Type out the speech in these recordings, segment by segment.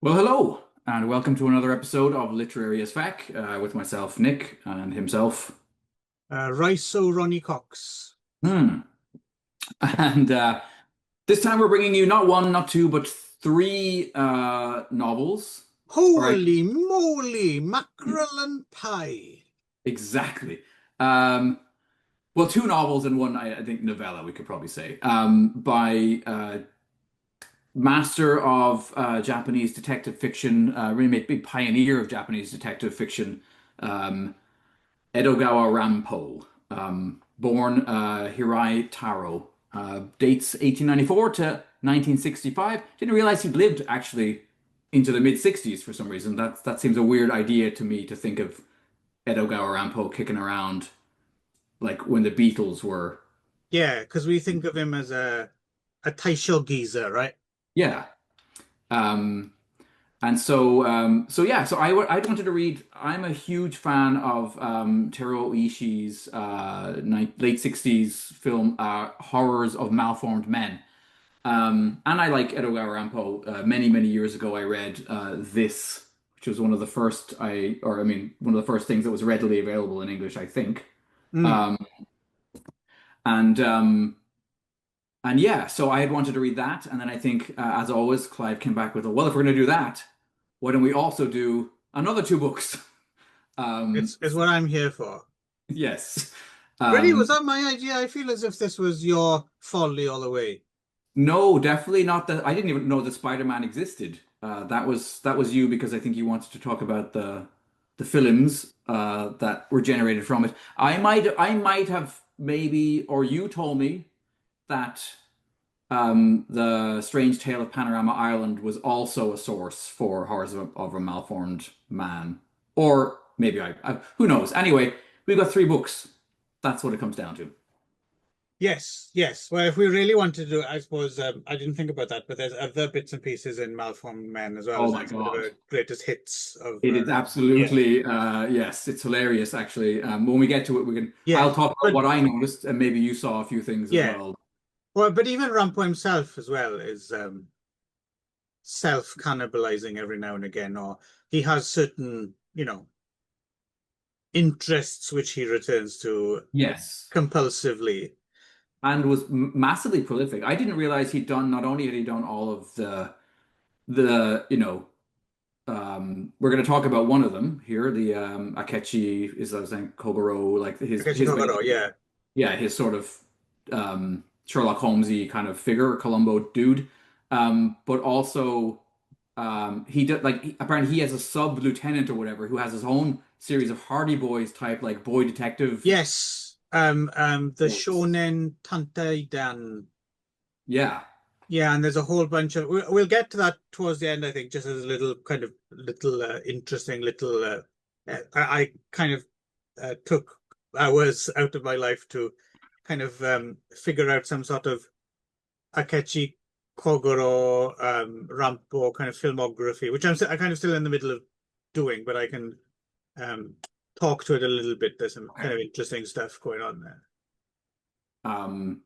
Well, hello, and welcome to another episode of Literary as FECK with myself, Nick, and himself. Riso Ronnie Cox. Hmm. And this time we're bringing you not one, not two, but three novels. All right, Holy moly, mackerel and pie. exactly. Well, two novels and one, I think, novella, we could probably say, by master of Japanese detective fiction, really big pioneer of Japanese detective fiction, um, Edogawa Ranpo, born Hirai Taro, dates 1894 to 1965. Didn't realize he'd lived actually into the mid 60s for some reason. That seems a weird idea to me to think of Edogawa Ranpo kicking around like when the Beatles were. Yeah, because we think of him as a Taisho geezer, right? Yeah. Um, so I wanted to read. I'm a huge fan of Teruo Ishii's late '60s film Horrors of Malformed Men. And I like Edogawa Rampo. Many years ago, I read this, which was one of the first one of the first things that was readily available in English, I think. Mm. Um, and um, and yeah, so I had wanted to read that, and then I think, as always, Clive came back with, well, if we're going to do that, why don't we also do another two books? It's what I'm here for. Yes. Really, was Um, that my idea? I feel as if this was your folly all the way. no, definitely not that. I didn't even know that Spider-Man existed. That was you because I think you wanted to talk about the films that were generated from it. I might have maybe, or you told me that the Strange Tale of Panorama Island was also a source for Horrors of a Malformed Man, or maybe who knows. Anyway, we've got three books. That's what it comes down to. Yes, yes. Well, if we really wanted to do it, I suppose I didn't think about that, but there's other bits and pieces in Malformed Men as well, Oh isn't my it? Sort of God. a greatest hits of It is yeah, absolutely yes, it's hilarious actually. When we get to it, we can yeah. I'll talk about But what I noticed and maybe you saw a few things as yeah, well. well, but even Rampo himself as well is self-cannibalizing every now and again, or he has certain, interests which he returns to Yes. compulsively. And was massively prolific. I didn't realize he'd done not only had he done all of the we're going to talk about one of them here, the Akechi is I was saying Kogoro, like Takeshi his Kogoro, yeah. yeah, his sort of Sherlock Holmesy kind of figure, Columbo dude. But also he did like apparently he has a sub lieutenant or whatever who has his own series of Hardy Boys type like boy detective Yes. The books. Shonen Tanteidan. Yeah. Yeah, and there's a whole bunch of we'll get to that towards the end, I think, just as a little kind of little interesting little I kind of took hours out of my life to kind of figure out some sort of Akechi Kogoro Rampo kind of filmography, which I'm kind of still in the middle of doing, but I can um, talk to it a little bit. There's some kind Okay. of interesting stuff going on there. Um,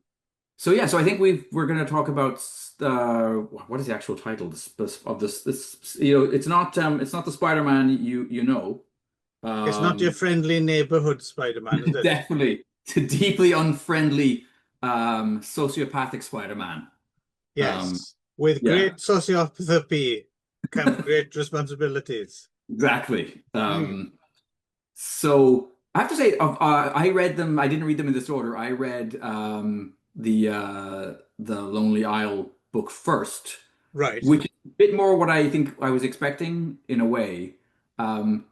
so yeah, so I think we're going to talk about what is the actual title of this it's not the Spider-Man you know. It's not your Um, friendly neighborhood Spider-Man, is it? definitely it's a deeply unfriendly sociopathic Spider-Man. Um, Yes. With yeah, great sociopathy come great responsibilities. exactly. Hmm. So I have to say, I read them. I didn't read them in this order. I read the Lonely Isle book first, Right. which is a bit more what I think I was expecting in a way. Um,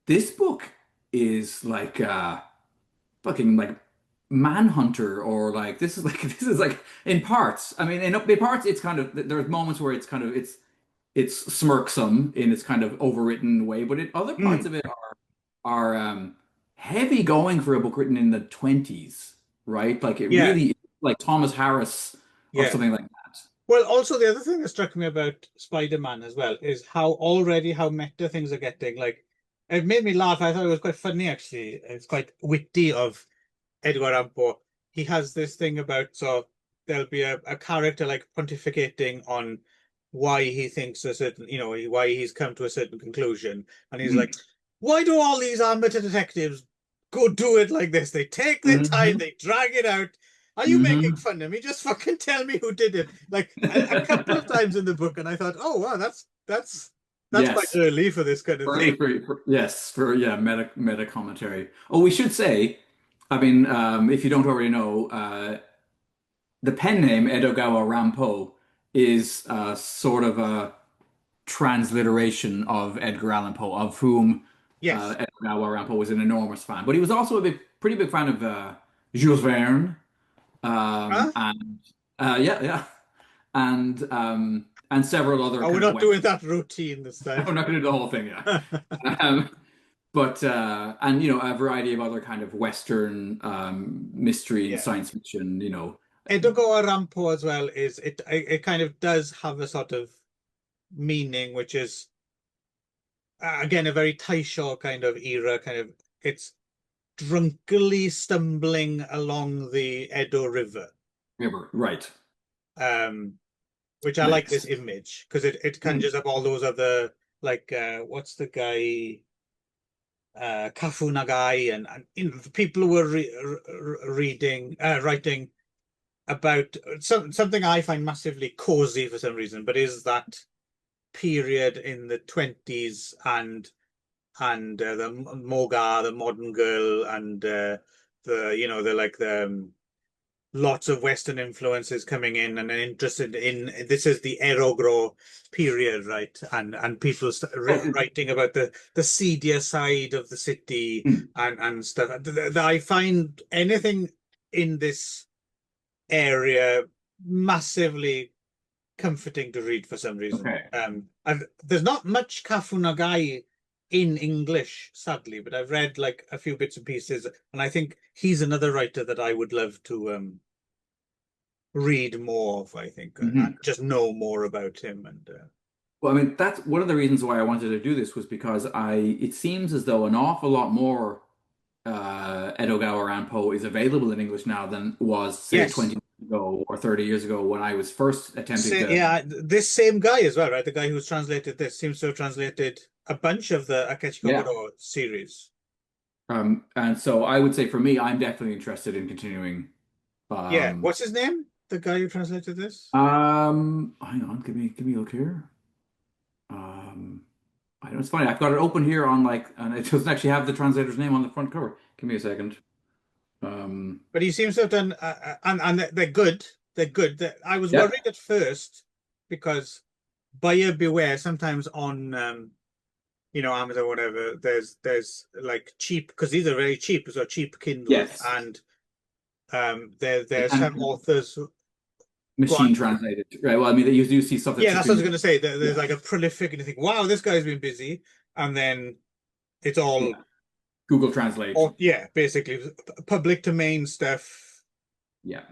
this book is like fucking like Manhunter or like this is like this is like in parts. I mean, in parts it's kind of there's moments where it's kind of it's smirksome in its kind of overwritten way, but in other parts Hmm. of it are heavy going for a book written in the 20s, right? Like it Yeah. really like Thomas Harris or Yeah. something like that. Well, also the other thing that struck me about Spider-Man as well is how meta things are getting. Like, it made me laugh. I thought it was quite funny actually. It's quite witty of Edgar Allan Poe. He has this thing about so there'll be a character like pontificating on why he thinks a certain, why he's come to a certain conclusion. And he's like, Mm. why do all these amateur detectives go do it like this? They take their time, Hmm. they drag it out. Are you making Hmm. fun of me? Just fucking tell me who did it. Like a couple of times in the book, and I thought, oh wow, that's quite Yes. early for this kind of thing. Yes, for yeah, meta commentary. Oh, we should say, I mean, if you don't already know, the pen name Edogawa Rampo is sort of a transliteration of Edgar Allan Poe, of whom Yes. Edogawa Rampo was an enormous fan. But he was also pretty big fan of Jules Verne, Huh? and yeah, yeah, and several other Oh, we're kind of not West. doing that routine this time. I'm not going to do the whole thing, yeah. Um, but and a variety of other kind of Western mystery and Yeah. science fiction, Edogawa Ranpo as well it kind of does have a sort of meaning, which is again a very Taisho kind of era, kind of it's drunkenly stumbling along the Edo River. River, right? Um, which I like this Nice. image because it Mm. conjures up all those other like what's the guy Kafu Nagai and the people who were reading writing about something I find massively cozy for some reason, but is that period in the 20s and the Moga, the modern girl, and the like the lots of Western influences coming in and interested in this is the erogro period, right? And people Oh, writing about the seedier side of the city mm. and stuff. I find anything in this area massively comforting to read for some reason. Okay. And there's not much Kafunagai in English, sadly, but I've read like a few bits and pieces, and I think he's another writer that I would love to read more of. I think and Hmm. just know more about him. And Well, I mean, that's one of the reasons why I wanted to do this was because it seems as though an awful lot more Edogawa Ranpo is available in English now than was, say, yes, 20 years ago or 30 years ago when I was first attempting to. yeah, this same guy as well, right? The guy who's translated this seems to have translated a bunch of the Yeah. Akechikogoro series. And so I would say for me, I'm definitely interested in continuing. Yeah, Um, what's his name? The guy who translated this? Hang on, give me a look here. Um, I know it's funny. I've got it open here on and it doesn't actually have the translator's name on the front cover. Give me a second. Um, But he seems to have done, and they're good. They're good. I was yeah. worried at first because buyer beware. Sometimes on, Amazon or whatever, there's like cheap because these are very cheap. So cheap Kindles, Yes. and there's some And authors. Go on. machine translated, right? Well, I mean, you do see stuff that's Yeah, just that's what I been, was going to say. yeah, There's like a prolific, and you think, wow, this guy's been busy, and then it's all, yeah. Google Translate. or yeah, basically public domain stuff Yeah.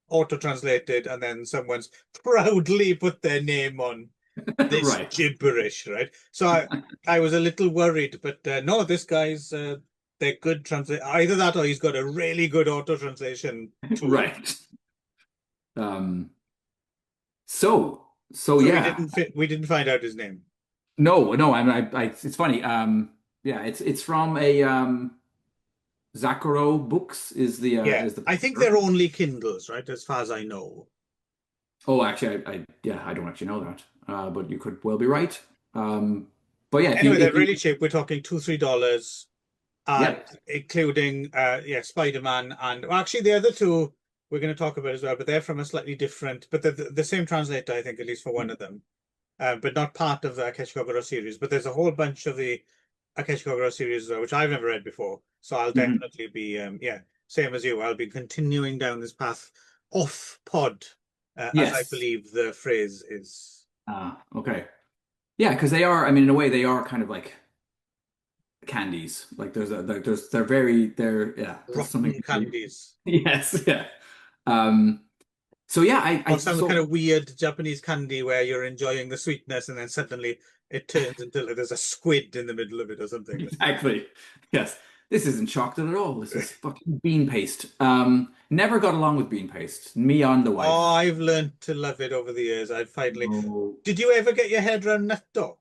auto translated, and then someone's proudly put their name on this Right. gibberish, right? So I was a little worried, but no, this guy's they're good translate. Either that or he's got a really good auto translation tool. Right. Um, so So yeah. we didn't find out his name. No, no, it's funny. Yeah, it's from a Zakuro Books Yeah, is the I think publisher. they're only Kindles, right? As far as I know. Oh, actually, yeah, I don't actually know that. But you could well be right. But yeah, Anyway, they're if you really cheap. We're talking $2, $3, and yeah. including yeah, Spider-Man and well, actually the other two we're going to talk about as well, but they're from a slightly different, but they're the same translator, I think, at least for one of them. But not part of the Akeshigogoro series. But there's a whole bunch of the Akeshigogoro series which I've never read before. So I'll Mhm. definitely be yeah, same as you. I'll be continuing down this path off pod, as I Yes. believe the phrase is. Okay. Yeah, because they are, I mean, in a way, they are kind of like candies. Like they're yeah, there's something Rotten very, candies. yes, yeah. Um, so yeah, Or some kind of weird Japanese candy where you're enjoying the sweetness and then suddenly it turns into like there's a squid in the middle of it or something. exactly, yes. This isn't chocolate at all. This is fucking bean paste. Never got along with bean paste. Me on the Oh, wife. I've learned to love it over the years. I finally. No, Did you ever get your head around natto?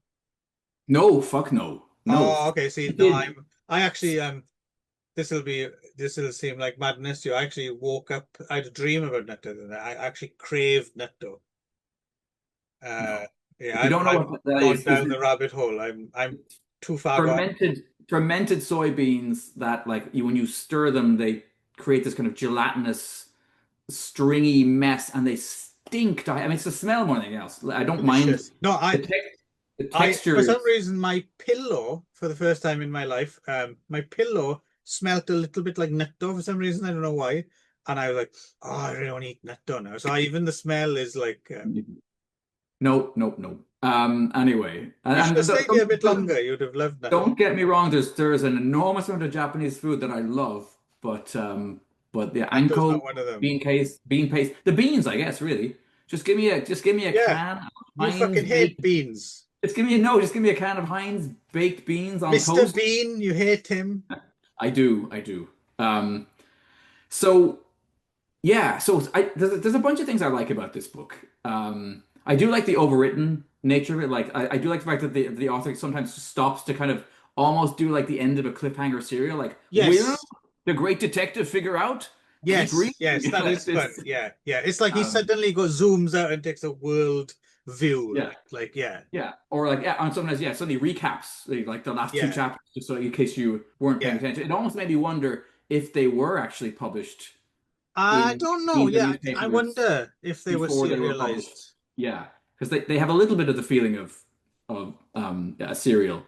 no, fuck no, no. Oh, okay. See, I no, did. I actually this will be this will seem like madness to you. I actually woke up. I had a dream about natto, and I actually craved natto. Uh, No. yeah, If you don't know I've what that gone is down the rabbit hole. I'm too far gone. fermented soybeans that like you when you stir them, they create this kind of gelatinous, stringy mess, and they stink. I mean, it's the smell more than anything else. I don't mind Delicious. No, the tex the I texture for some is reason my pillow for the first time in my life, my pillow smelt a little bit like natto for some reason. I don't know why. And I was like, oh, I really want to eat natto now. So even the smell is like, nope, nope, nope. Anyway, you should have and stayed here a bit longer. You'd have loved natto. don't get me wrong. There's an enormous amount of Japanese food that I love, but the Natto's anko, not one of them. bean paste, the beans, I guess, really. Just give me a Yeah, can of you Heinz fucking hate baked. beans. Just give me a can of Heinz baked beans on Mr. toast. Bean, you hate him. I do. So yeah, there's a bunch of things I like about this book. I do like the overwritten nature of it. Like I do like the fact that the author sometimes stops to kind of almost do like the end of a cliffhanger serial. Like, will Yes. the great detective figure out? Keep Yes, reading. yes, that is fun. This, Yeah, yeah. It's like he um, suddenly goes zooms out and takes a world view. yeah, Like yeah, yeah, or like yeah, and sometimes yeah, suddenly recaps like the last two yeah, chapters, just so in case you weren't paying yeah. attention. It almost made me wonder if they were actually published I in don't know. the Yeah, I newspapers wonder if they were before they were published. serialized. Yeah, because they have a little bit of the feeling of a serial.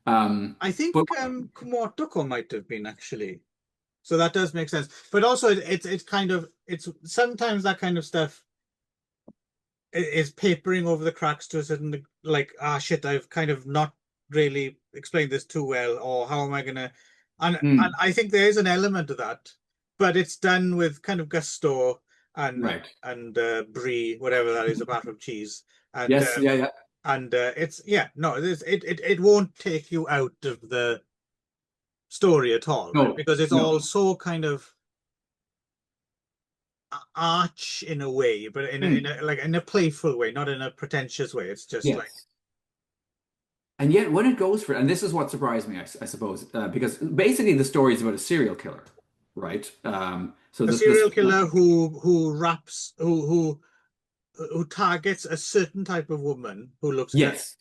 I think But Kumotoko might have been actually. So that does make sense. But also it's kind of it's sometimes that kind of stuff is papering over the cracks to a certain like ah shit, I've kind of not really explained this too well, or how am I gonna and mm, I think there is an element of that, but it's done with kind of gusto right, and brie, whatever that is, apart from cheese. And yes, yeah, yeah, it's yeah, no, it won't take you out of the story at all, right? no, Because it's all no, so kind of arch in a way, but in mm, a like in a playful way, not in a pretentious way. It's just like yes. And yet, when it goes for, and this is what surprised me, I suppose, because basically the story is about a serial killer, right? So a this serial killer who raps who targets a certain type of woman who looks yes,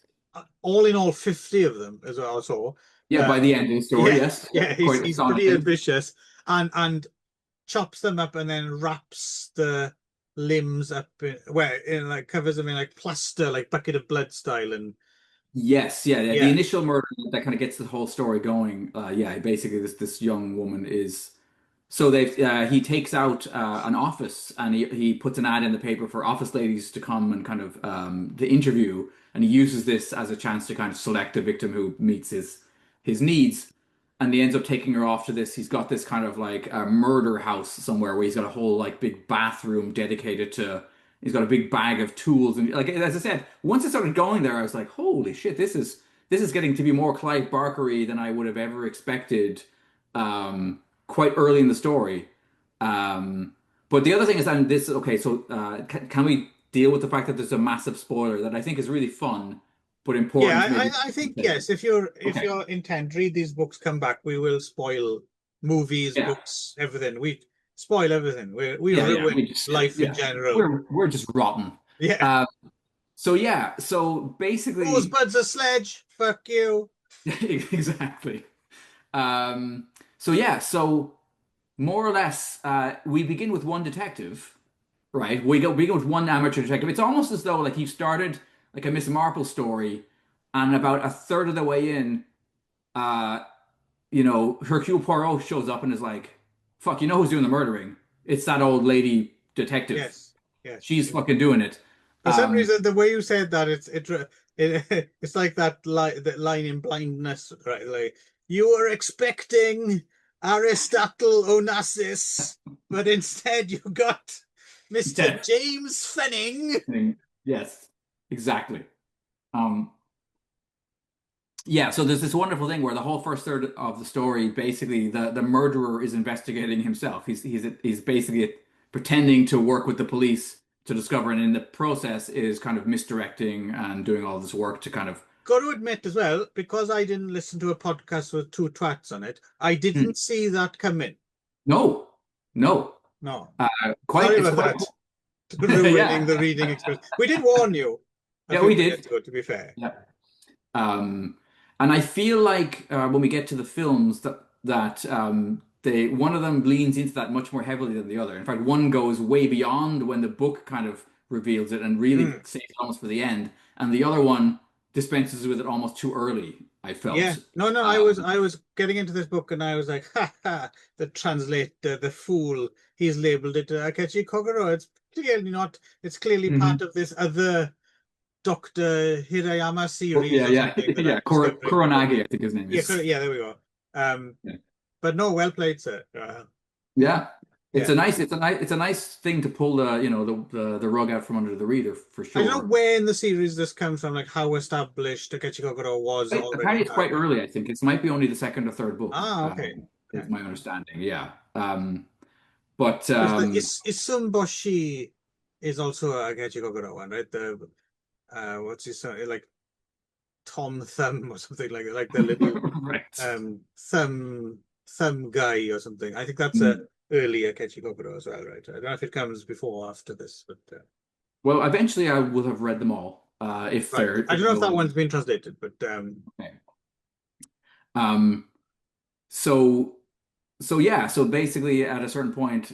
all in all 50 of them as well. So yeah. uh, By the end of the story, yeah, yes, yeah, quite he's pretty astonishing. ambitious and chops them up and then wraps the limbs up in like covers them in like plaster, like bucket of blood style. And Yes, yeah, yeah. The yeah, initial murder that kind of gets the whole story going. Yeah, basically, this young woman is. So he takes out an office and he puts an ad in the paper for office ladies to come and kind of the interview, and he uses this as a chance to kind of select a victim who meets his needs, and he ends up taking her off to this. He's got this kind of like a murder house somewhere where he's got a whole like big bathroom dedicated to. He's got a big bag of tools and like as I said, once I started going there, I was like, holy shit, this is getting to be more Clive Barkery than I would have ever expected. Quite early in the story. Um, but the other thing is, and this, okay, so can we deal with the fact that there's a massive spoiler that I think is really fun, but yeah, important maybe I think to say? yes. If Okay. you're intent, read these books, come back. We will spoil movies, Yeah. books, everything. We spoil everything. We Yeah. Yeah. We ruin just, life in yeah. general. We're just rotten. Yeah. Uh, so yeah. So basically, Rosebud's a sledge. Fuck you. exactly. Um, so yeah. So more or less, we begin with one detective. Right. We go with one amateur detective. It's almost as though like you started like a Miss Marple story, and about a third of the way in, uh, Hercule Poirot shows up and is like, "Fuck, you know who's doing the murdering? It's that old lady detective. Yes. Yes. She's fucking doing it." For some Um, reason, the way you said that, it's like that line in Blindness, right? Like you were expecting Aristotle Onassis, but instead you got Mr. yeah. James Fenning. Yes, exactly. Um, Yeah, so there's this wonderful thing where the whole first third of the story, basically, the murderer is investigating himself. He's basically pretending to work with the police to discover, and in the process is kind of misdirecting and doing all this work to kind of. Got to admit as well, because I didn't listen to a podcast with two twats on it, I Hmm. didn't see that come in. No, no, No. quite. Sorry It's about quite. that. Ruining Yeah, the reading experience. We did warn you a yeah, few we minutes did. ago, to be fair. Yeah. Um, and I feel like when we get to the films that they one of them leans into that much more heavily than the other. In fact, one goes way beyond when the book kind of reveals it and really Mm. saves it almost for the end, and the other one dispenses with it almost too early, I Yeah. felt. No, no, Um, I was getting into this book and I was like, ha ha, the translator, the fool, he's labeled it Akechi Kogoro. It's clearly not, it's clearly part mhm. of this other Dr. Hirayama Oh, series yeah, or yeah, something that yeah. I'm discovering in the book. Kuronagi, I think his name Yeah, is. yeah, there we go. Um, Yeah. but no, well played, sir. Yeah. Yeah. It's a nice thing to pull the rug out from under the reader for I don't know sure. where in the series this comes from, like how established Akechi Kogoro was already Apparently, it's quite character. early. I think it might be only the second or third book, Ah, okay. is Okay. my understanding. Yeah, but Because the Isumboshi is also a Akechi Kogoro one, right? The what's his like Tom Thumb or something like the little right. thumb guy or something. I think that's a Mm. early Akechi Kogoro as well, right? I don't know if it comes before or after this, but Well, eventually, I will have read them all. If right. they're I if don't know if they'll that release. one's been translated, but Okay. Um. So yeah. So basically, at a certain point,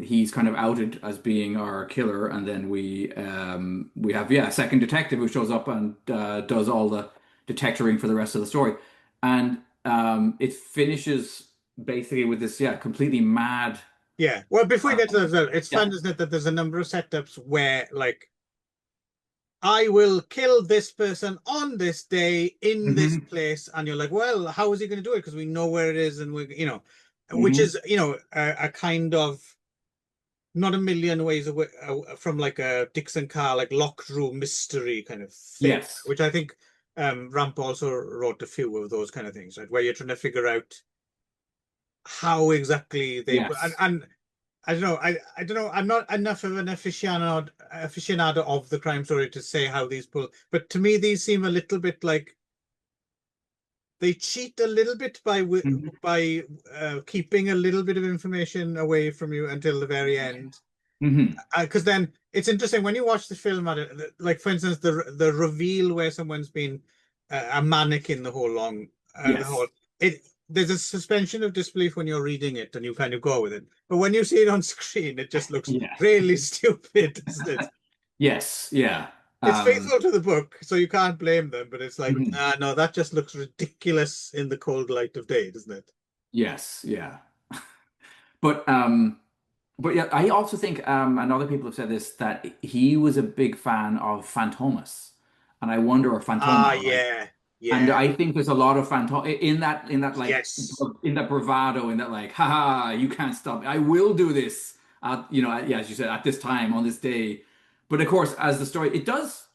he's kind of outed as being our killer, and then we have a second detective who shows up and does all the detectoring for the rest of the story, and it finishes basically with this completely mad. yeah. Well, before we Uh, get to that, as well, it's yeah. fun, isn't it, that there's a number of setups where like I will kill this person on this day in this Hmm. place, and you're like, well, how is he going to do it? Because we know where it is, and we, which Hmm. is, a kind of not a million ways away from like a Dixon Carr like locked room mystery kind of thing, Yes. which I think Ramp also wrote a few of those kind of things, right? Where you're trying to figure out how exactly they Yes. and I don't know. I don't know. I'm not enough of an aficionado of the crime story to say how these pull, but to me these seem a little bit like they cheat a little bit by Hmm. keeping a little bit of information away from you until the very end. Hmm. Because then it's interesting when you watch the film at it, like for instance the reveal where someone's been a mannequin the whole long the whole Yes. it there's a suspension of disbelief when you're reading it and you kind of go with it, but when you see it on screen it just looks Yeah. really stupid, doesn't it? Yes. Yeah. It's Um, faithful to the book, so you can't blame them, but it's like mhm. no, that just looks ridiculous in the cold light of day, doesn't it? Yes. Yeah. But yeah, I also think and other people have said this that he was a big fan of Fantomas, and I wonder or Ah, Fantoma, right? yeah, And yeah, I think there's a lot of phantom in that like yes, in that bravado in that like haha you can't stop me. I will do this yeah, as you said, at this time on this day. But of course, as the story it does,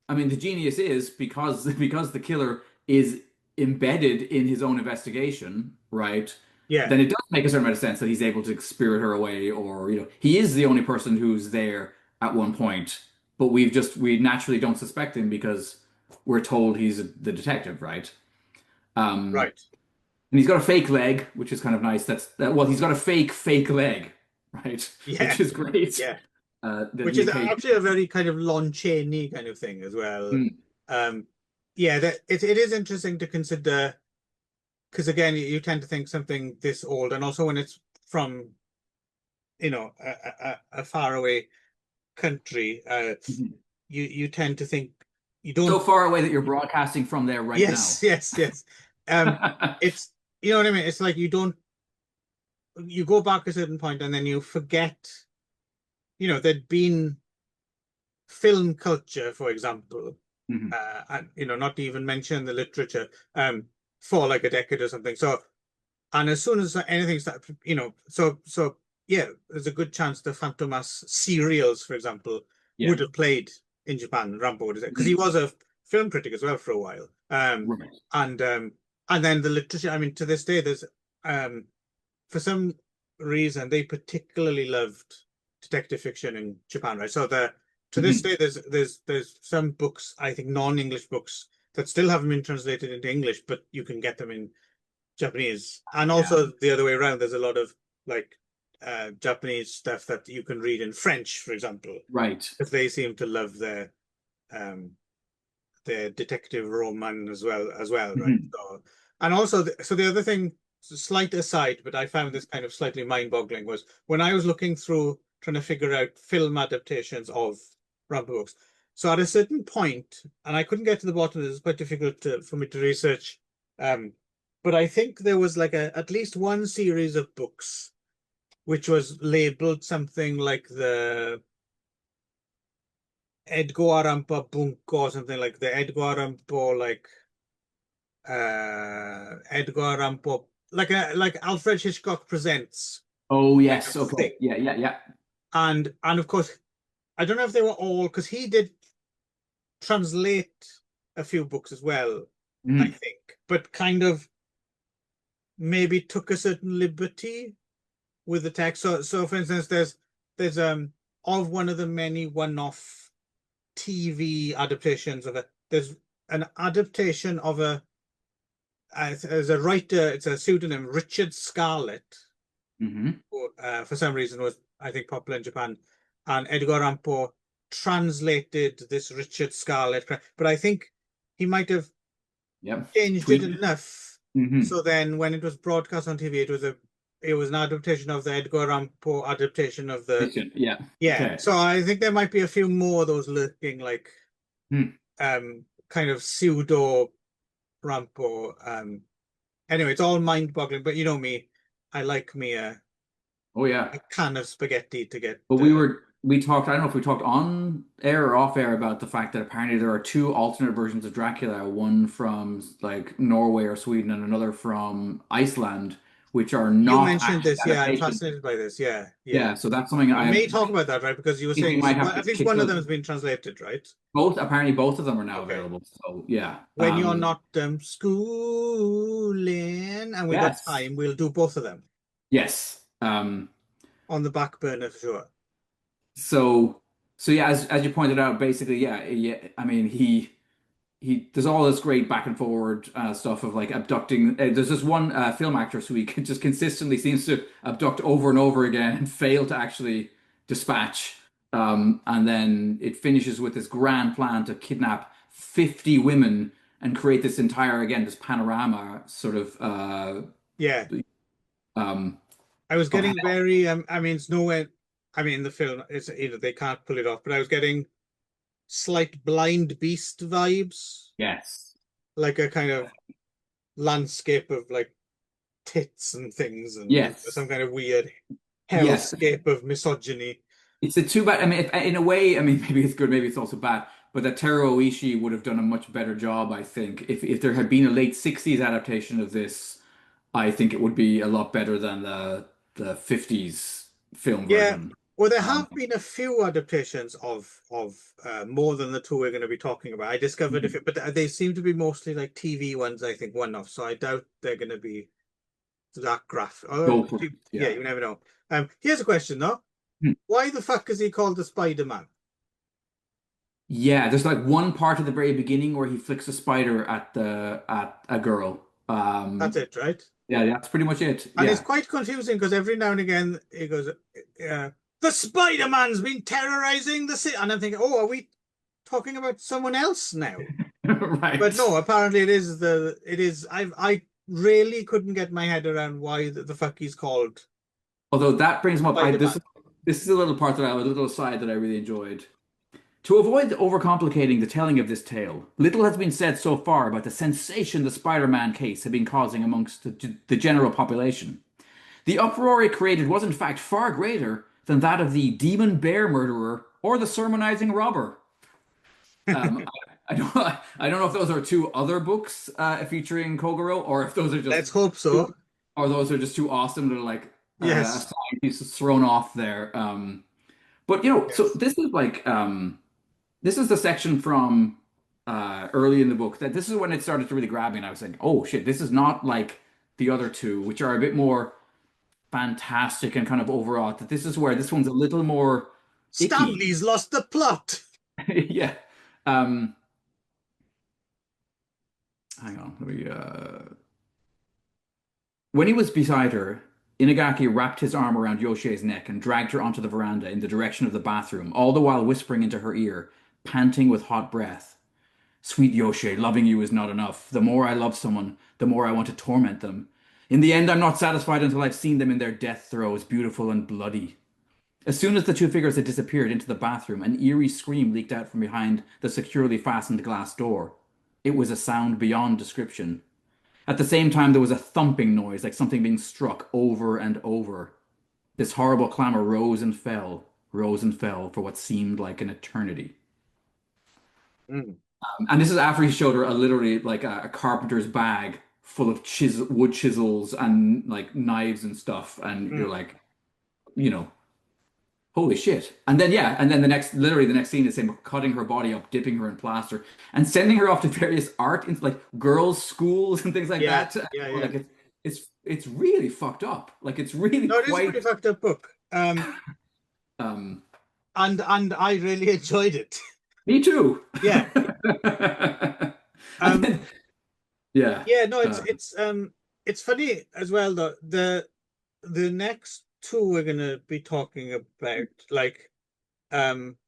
I mean, the genius is because because the killer is embedded in his own investigation, right? yeah, Then it does make a certain amount of sense that he's able to spirit her away, or he is the only person who's there at one point, but we naturally don't suspect him because we're told he's the detective, right? Um, right. and he's got a fake leg, which is kind of nice. Well, he's got a fake leg, right? Yeah, Which is great. yeah. That Which he is occasionally. actually a very kind of Lon Chaney kind of thing as well. Mm, Um, yeah, that it is interesting to consider because again, you tend to think something this old, and also when it's from a faraway country, mhm. you tend to think you So don't. far away that you're broadcasting from there right Yes, now. yes, yes. It's you know what I mean. It's like you don't you go back a certain point and then you forget. There'd been film culture, for example, Mhm. and not to even mention the literature, for like a decade or something. So, and as soon as anything starts, so yeah, there's a good chance the Phantomas serials, for example, would Yeah. have played in Japan. Rampo would have, because he Mhm. was film critic as well for a while. Right. And and then the literature. I mean, to this day, there's for some reason they particularly loved detective fiction in Japan, right? So the to this Mhm. day, there's some books, I think non-English books that still haven't been translated into English, but you can get them in Japanese. And Yeah. also the other way around, there's a lot of like Japanese stuff that you can read in French, for example, Right. because they seem to love um their detective roman as well, right? Mhm. So and also so the other thing, slight aside, but I found this kind of slightly mind-boggling was when I was looking through trying to figure out film adaptations of Ranpo books. So at a certain point, and I couldn't get to the bottom of this, it's quite difficult for me to research. Um, but I think there was like at least one series of books which was labeled something like the Edogawa Bunko or something like the Edogawa like Edgar Allan Poe, like Alfred Hitchcock Presents Oh, kind yes. of Okay. thing. Yeah, yeah, yeah. And of course, I don't know if they were all because he did translate a few books as well, I Mhm. think, but kind of maybe took a certain liberty with the text. So for instance, there's of one of the many one-off TV adaptations of a there's an adaptation of a as a writer, it's a pseudonym, Richard Scarlett, Hmm. who for some reason was, I think, popular in Japan. And Edgar Allan Poe translated this Richard Scarlett, but I think he might have Yep. changed it Tweet. enough. Hmm. So then when it was broadcast on TV, it was an adaptation of the Edgar Allan Poe adaptation of the Yeah. yeah. Okay. So I think there might be a few more of those lurking, like Hmm. kind of pseudo Rampo. Anyway, it's all mind-boggling, but you know me, I like me Oh, yeah. a can of spaghetti to get. But we talked, I don't know if we talked on air or off air about the fact that apparently there are two alternate versions of Dracula, one from like Norway or Sweden and another from Iceland, which are You not mentioned actually this, yeah. I'm adaptations. fascinated by this, yeah, yeah. Yeah, so that's something We I may talk about that, right? Because you were think we saying might have well, to at least kick one of them those has been translated, right? both. Apparently, both of them are now Okay. available. So yeah, When you're not schooling and we got yes, time, we'll do both of them yes. on the back burner for sure. So so yeah, as you pointed out, basically, yeah, yeah. I mean, he there's all this great back and forward stuff of like abducting. There's this one film actress who he just consistently seems to abduct over and over again and fail to actually dispatch. And then it finishes with this grand plan to kidnap 50 women and create this entire, again, this panorama sort Yeah. um, I was of getting very I mean it's nowhere I mean the film it's they can't pull it off, but I was getting slight blind beast vibes, yes, like a kind of landscape of like tits and things and some yes, kind of weird yes. hellscape of misogyny. It's a too bad. I mean, in a way, I mean, maybe it's good, maybe it's also bad. But that Teruo Oishi would have done a much better job, I think. If there had been a late '60s adaptation of this, I think it would be a lot better than the '50s film Yeah. version. Well, there Um, have been a few adaptations of more than the two we're going to be talking about. I discovered if mhm. it, but they seem to be mostly like TV ones. I think one-off, so I doubt they're going to be that graphic. Oh, Go for it. yeah, Yeah. you never know. Here's a question though: Hmm. why the fuck is he called the Spider-Man? Yeah, there's like one part at the very beginning where he flicks a spider at a girl. That's it, right? Yeah, that's pretty much it. And it's Yeah. quite confusing because every now and again he goes, "The Spider-Man's been terrorizing the city," and I'm thinking, "Oh, are we talking about someone else now?" But Right. no, apparently it is. I really couldn't get my head around why the fuck he's called Although that brings him up, Spider-Man. this is a little part that I have a little aside that I really enjoyed. To avoid overcomplicating the telling of this tale, little has been said so far about the sensation the Spider-Man case had been causing amongst the general population. The uproar it created was in fact far greater than that of the demon bear murderer or the sermonizing robber. I don't, I don't know if those are two other books featuring Kogoro, or if those are just, Let's hope so. or those are just too awesome to like Yes, aside pieces thrown off there. But so yes, this is like this is the section from. early in the book. That this is when it started to really grab me, and I was like, oh shit, this is not like the other two, which are a bit more fantastic and kind of overwrought. That this is where this one's a little more icky. Stanley's lost the plot. Yeah. Um, hang on. When he was beside her, Inagaki wrapped his arm around Yoshie's neck and dragged her onto the veranda in the direction of the bathroom, all the while whispering into her ear, panting with hot breath. Sweet Yoshie, loving you is not enough. The more I love someone, the more I want to torment them. In the end, I'm not satisfied until I've seen them in their death throes, beautiful and bloody. As soon as the two figures had disappeared into the bathroom, an eerie scream leaked out from behind the securely fastened glass door. It was a sound beyond description. At the same time, there was a thumping noise, like something being struck over and over. This horrible clamor rose and fell for what seemed like an eternity. Mm, And this is after he showed her a literally like a carpenter's bag full of wood chisels and like knives and stuff. And you're mm. like, you know, holy shit. And then, yeah, and then literally the next scene is him cutting her body up, dipping her in plaster, and sending her off to various art, like girls' schools and things like Yeah, that. yeah, yeah. Like it's really fucked up. Like it's really No, it is a pretty quite. fucked up book. Um, And I really enjoyed it. Me too. Yeah. And Um, then, yeah. yeah, no, Uh, it's funny as well though. The next two we're gonna be talking about, like, um,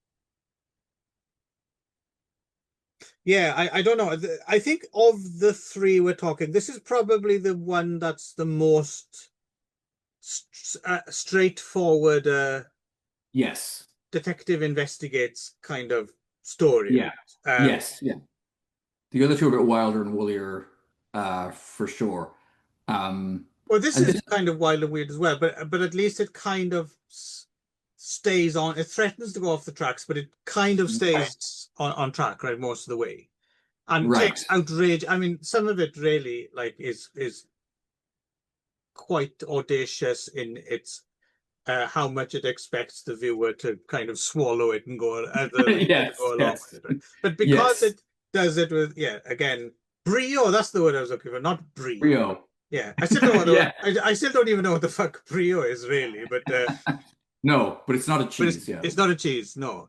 yeah, I don't know. I think of the three we're talking, this is probably the one that's the most straightforward, yes. detective investigates kind of story. Yeah. Yes. Yeah. The other two are a bit wilder and woollier, for sure. Um, Well, this and is this, kind of wild and weird as well, but at least it kind of stays on. It threatens to go off the tracks, but it kind of right. stays on track, right, most of the way, and Right. takes outrage. I mean, some of it really like is quite audacious in its how much it expects the viewer to kind of swallow it and go as the reader to Yes. go along with Yes. it, right? But because Yes. it does it with, yeah, again, brio. That's the word I was looking for, not brie. Rio. Yeah, I still don't know. Yeah. I still don't even know what the fuck brio is really, No, but it's not a but cheese. Yeah. it's not a cheese, no.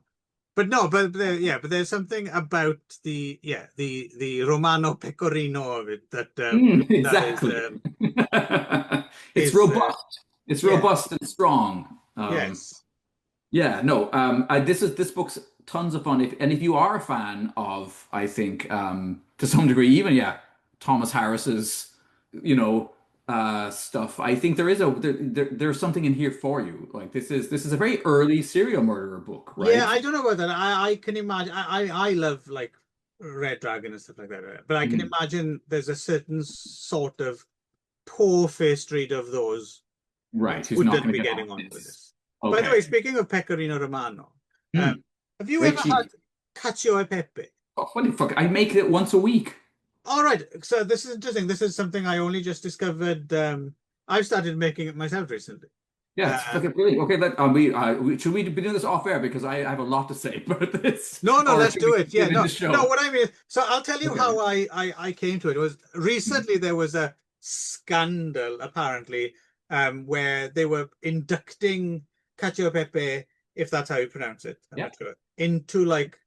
But no, but there, yeah, but there's something about the Romano Pecorino of it that that Exactly. It's is robust. It's yeah, robust and strong. yes. Yeah, no. This book's tons of fun. If you are a fan of, I think, to some degree, even yeah, Thomas Harris's, you know, stuff. I think there's something in here for you. Like this is a very early serial murderer book, Yeah, right? I don't know about that. I can imagine. I love like Red Dragon and stuff like that, right? But I can Mhm. imagine there's a certain sort of poor-faced read of those who Right. Who's not wouldn't going be to get on getting on with this? this. By the way, Okay. speaking of Pecorino Romano, um, Hmm. have you Great ever had cheese. cacio e pepe? Oh, what the fuck? I make it once a week. All right, so this is interesting. This is something I only just discovered. I've started making it myself recently. Yeah, it's Um, fucking brilliant. Okay, should we be doing this off air because I have a lot to say about this, no, no, or let's should do we it. Yeah, get in no, the no. show? What I mean, so I'll tell you Okay. how I came to it. It was Mhm. recently there was a scandal apparently, where they were inducting Cacio e Pepe, if that's how you pronounce it, I'm Yeah. not sure, into like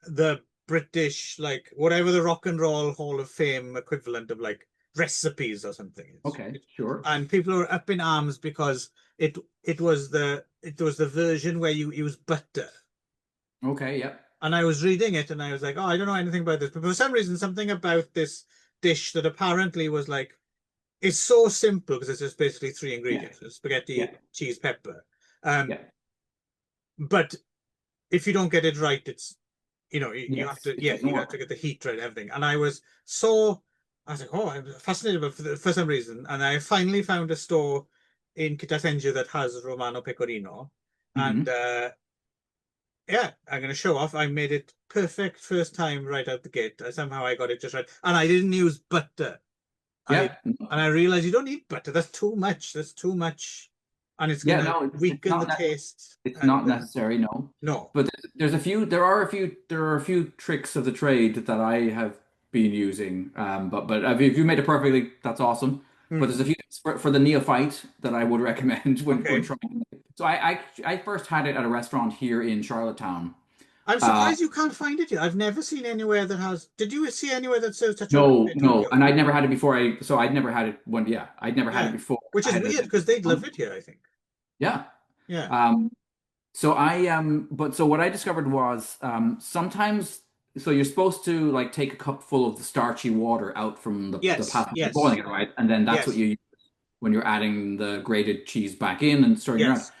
the British, like whatever the Rock and Roll Hall of Fame equivalent of like recipes or something is. Okay. Sure. And people are up in arms because it was the version where you use butter. Okay. Yep. And I was reading it and I was like, oh, I don't know anything about this. But for some reason, something about this dish that apparently was like, it's so simple because it's just basically three Yeah. ingredients: Yeah. spaghetti, cheese, pepper. Um, Yeah. but if you don't get it right, it's, you have Yes. to, It yeah, doesn't you have to work. get the heat right, everything. And I was like, oh, I'm fascinated but for some reason. And I finally found a store in Kitasenju that has Romano Pecorino. And Hmm. yeah, I'm going to show off. I made it perfect first time right out the gate. Somehow I got it just right. And I didn't use butter. I Yeah. and I realized you don't need butter. That's too much. That's too much and it's Yeah, gonna no, it's weaken the not taste. it's And not necessary, no. no, But there's a few there are a few tricks of the trade that I have been using. But if you made it perfectly, that's awesome. But hmm. there's a few things for the neophyte that I would recommend when Okay. trying. So I first had it at a restaurant here in Charlottetown. I'm Uh, surprised you can't find it here. I've never seen anywhere that has. Did you see anywhere that serves tachoke no, in no, Tokyo? and I'd never had it before. So I'd never had it when yeah, I'd never had it Yeah, before. which I is had it weird at because this they'd love one. it here, I think. Yeah. Yeah. Um, So but so what I discovered was sometimes so you're supposed to like take a cup full of the starchy water out from the Yes. path of Yes. boiling it, right? And then that's what Yes. you use when you're adding the grated cheese back in and stirring it around. Yes.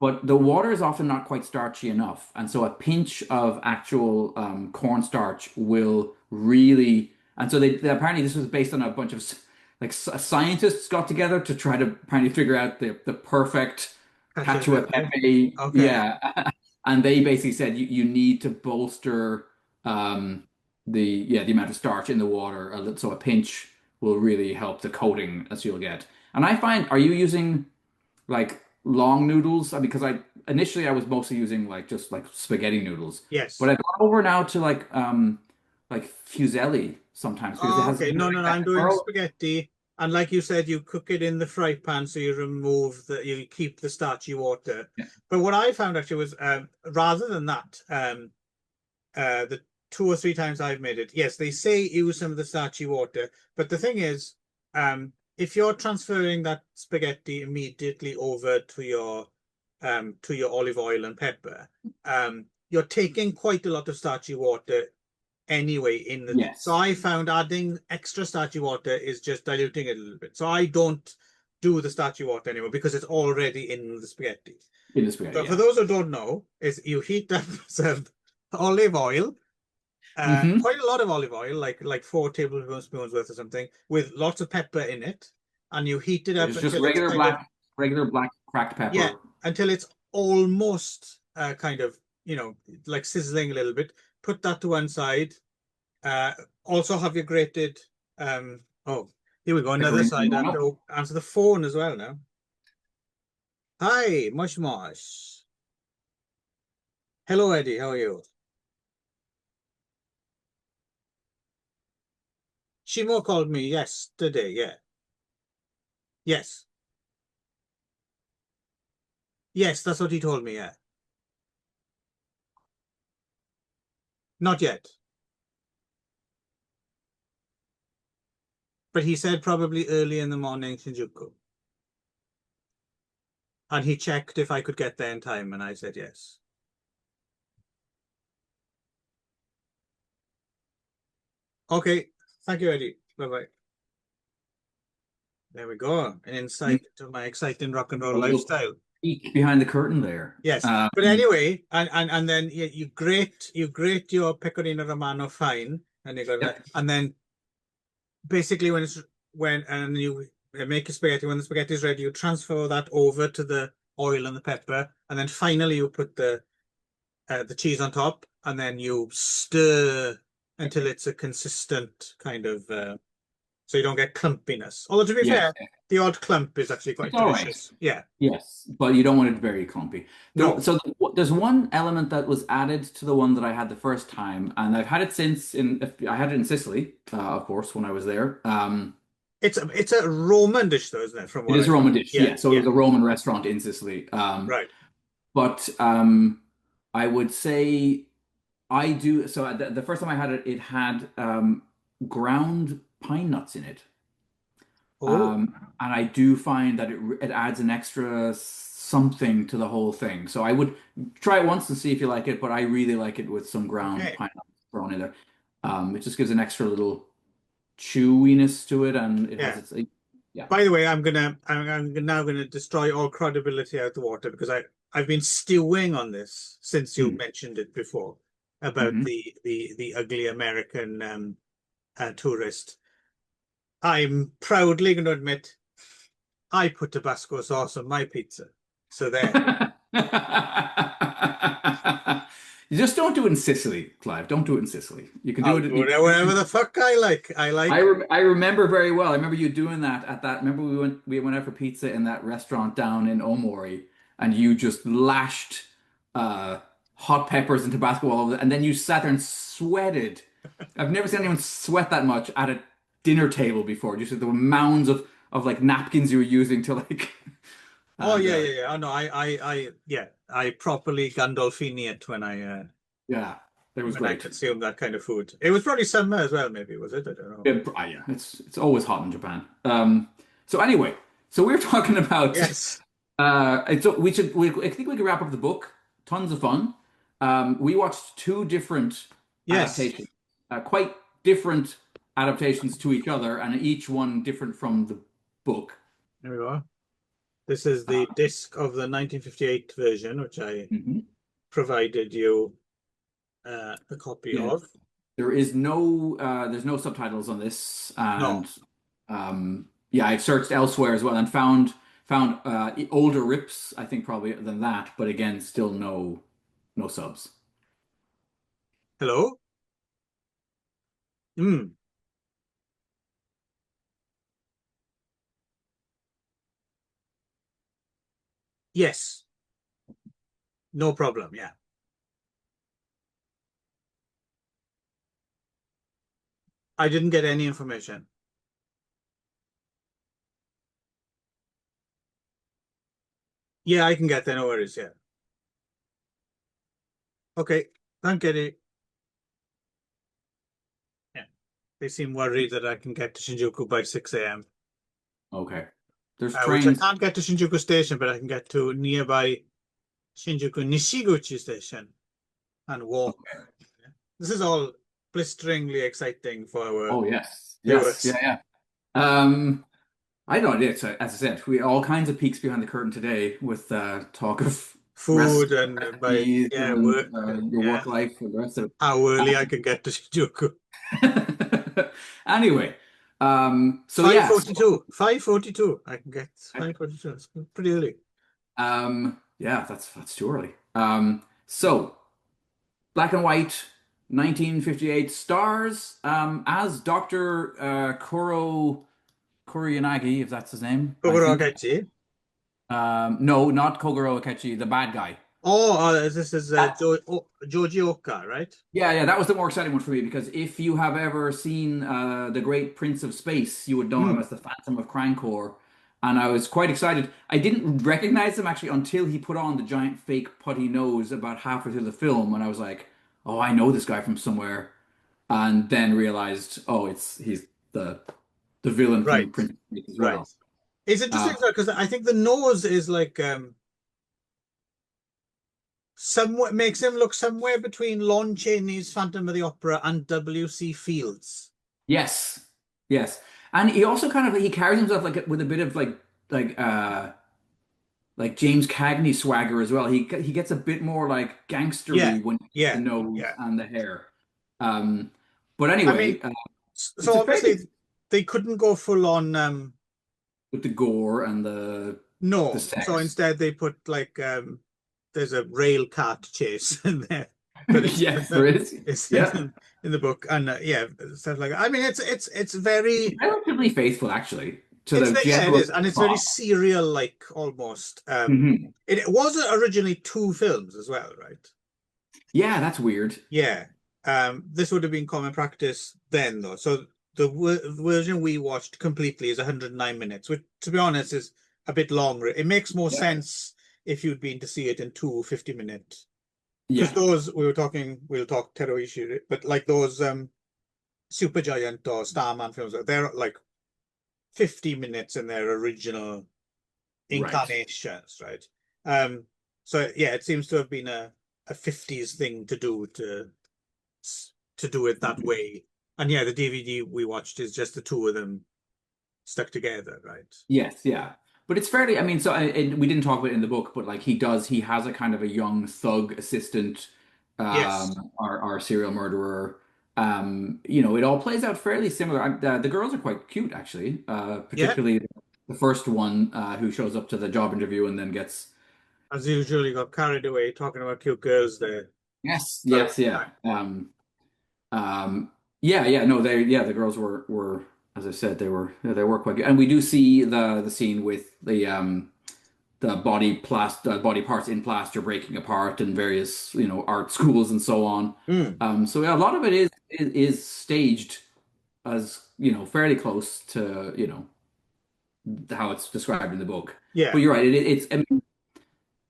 But the water is often not quite starchy enough, and so a pinch of actual cornstarch will really. And so apparently this was based on a bunch of scientists got together to try to apparently figure out the perfect Cacio cacio e pepe. pepe. Okay. Yeah, and they basically said you need to bolster um, the amount of starch in the water a little, so a pinch will really help the coating as you'll get. And I find, are you using like long noodles? Because I initially I was mostly using like just like spaghetti noodles, but Yes. I've gone over now to like fusilli sometimes because it Oh, has okay. kind of No, no, like no. I'm that doing curl. spaghetti. And like you said, you cook it in the fry pan, so you keep the starchy water. Yeah. But what I found actually was rather than that, the two or three times I've made it, yes, they say use some of the starchy water, but the thing is, if you're transferring that spaghetti immediately over to your olive oil and pepper, you're taking quite a lot of starchy water anyway in the thing. So Yes, I found adding extra starchy water is just diluting it a little bit. So I don't do the starchy water anymore because it's already in the spaghetti. in the spaghetti. So for Yeah. those who don't know, is you heat up some olive oil, Hmm. quite a lot of olive oil, like 4 tablespoons worth or something, with lots of pepper in it, and you heat it up It's just until it's kind of regular black cracked yeah, pepper. until it's almost kind of like sizzling a little bit. Put that to one side. Uh, Also have your grated. Oh, here we go. Another Pecorino side. I have Romano. to answer the phone as well now. Hi, mush mush. Hello, Eddie. How are you? Shimo called me yesterday. Yeah. Yes. Yes, that's what he told me. Yeah. Not yet. But he said probably early in the morning, Shinjuku. And he checked if I could get there in time, and I said yes. Okay. Thank you, Eddie. Bye bye. There we go. An Mm, insight into my exciting rock and roll a little lifestyle. peek behind the curtain there. Yes, but anyway, and then you grate your pecorino romano fine, and you got that, Yep. and then basically when and you make a spaghetti. When the spaghetti is ready, you transfer that over to the oil and the pepper, and then finally you put the cheese on top, and then you stir until it's a consistent kind of so you don't get clumpiness. Although to be Yes. fair, the odd clump is actually It's quite all right. delicious. Yeah. Yes, but you don't want it very clumpy. No. There's one element that was added to the one that I had the first time, and I've had it since I had it in Sicily, of course, when I was there. It's a Roman dish though, isn't it? From It what is I a found. Roman dish, Yeah, yeah. So it yeah. was a Roman restaurant in Sicily. Right. But I would say I do. So the first time I had it, it had ground pine nuts in it. Oh, And I do find that it adds an extra something to the whole thing. So I would try it once and see if you like it, but I really like it with some ground okay. pine nuts thrown in there. It just gives an extra little chewiness to it, and it has Yeah. its yeah. By the way, I'm now gonna destroy all credibility out the water because I've been stewing on this since you Mm. mentioned it before about Hmm. the ugly American tourist. I'm proudly going to admit I put Tabasco sauce on my pizza. So there. You just don't do it in Sicily, Clive. Don't do it in Sicily. You can do I'll it. do You it can do it wherever the fuck I like. I like. I remember very well. I remember you doing that at that. Remember we went out for pizza in that restaurant down in Omori, and you just lashed uh, hot peppers and Tabasco all over it, and then you sat there and sweated. I've never seen anyone sweat that much at a dinner table before. Just the mounds of like napkins you were using to like, Oh and yeah, yeah, yeah. Oh no, yeah, I properly Gandolfini it yeah, it was when I great. consume that kind of food. It was probably summer as well, maybe, was it? I don't know. Yeah, it's always hot in Japan. So anyway, so we're talking about Yes. I think we could wrap up the book. Tons of fun. We watched two different Yes. adaptations, quite different adaptations to each other, and each one different from the book. There we go. This is Uh, the disc of the 1958 version, which I mhm. provided you a copy Yeah, of. there's no subtitles on this, No. and yeah, I searched elsewhere as well and found older rips, I think probably than that, but again, still no subs. Hello? Hmm. Yes. No problem. Yeah. I didn't get any information. Yeah, I can get there. No worries. Yeah. Okay. Thank you. Yeah. They seem worried that I can get to Shinjuku by 6 a.m. Okay, there's Which I trains. can't get to Shinjuku Station, but I can get to nearby Shinjuku Nishiguchi Station and walk. This is all blisteringly exciting for our Oh yes, yes, yeah, viewers. yeah. Um, I know it's as I said, we all kinds of peeks behind the curtain today with talk of Food and my recipes yeah and work and your yeah work life and the rest of how early I can get to Shinjuku. it. Anyway, so yeah, 5:42. 5:42. I can get 5:42. It's pretty early. yeah, that's too early. So black and white, 1958 stars, as Dr. Kuroyanagi, if that's his name, I Kogoro think. Akechi. No, not Kogoro Akechi, the bad guy. Oh, this is That, Joji Oka, right? yeah, yeah, that was the more exciting one for me because if you have ever seen The Great Prince of Space, you would know him Hmm. as the Phantom of Krankor. And I was quite excited. I didn't recognize him actually until he put on the giant fake putty nose about halfway through the film, and I was like, "Oh, I know this guy from somewhere." And then realized, oh, he's the villain from Right, Prince of Space as right. well. It's interesting Uh, because I think the nose is like somewhat makes him look somewhere between Lon Chaney's Phantom of the Opera and W.C. Fields. yes, yes, and he also kind of he carries himself like with a bit of like uh like James Cagney swagger as well. He gets a bit more like Yeah, gangstery when you get the yeah, nose yeah. and the hair. Um, but I mean, anyway, it's so a obviously fairly they couldn't go full on with the gore and the no. So sex. instead they put like there's a rail cart chase in there, but Yes, there is. it's Yeah, in the book and yeah, stuff like that. I mean, it's very relatively faithful actually to the yeah, it general is, and it's very plot. serial like almost. Mhm. It was originally two films as well, right? Yeah, that's weird. Yeah. This would have been common practice then, though. So the version we watched completely is 109 minutes, which, to be honest, is a bit longer. It makes more Yeah, sense if you'd been to see it in two 50-minute. Because yeah, those we'll talk Teruishi, but like those Supergiant or Starman films, they're like 50 minutes in their original right. incarnations, right? Um, so yeah, it seems to have been a 50s thing to do to do it that Mhm. way. And yeah, the DVD we watched is just the two of them stuck together, right? Yes, yeah. But it's fairly, I mean, so and we didn't talk about it in the book, but like he has a kind of a young thug assistant, Yes. our serial murderer. It all plays out fairly similar. The girls are quite cute, actually, Yeah. particularly the first one who shows up to the job interview and then gets, As usual, you got carried away talking about cute girls there. Yes, So yes, yeah. Um, yeah, yeah, no, the girls were, as I said, they were quite good. And we do see the scene with the body parts in plaster breaking apart in various, art schools and so on. mm, So yeah, a lot of it is staged as, fairly close to, how it's described in the book. But yeah, you're right, it's I mean,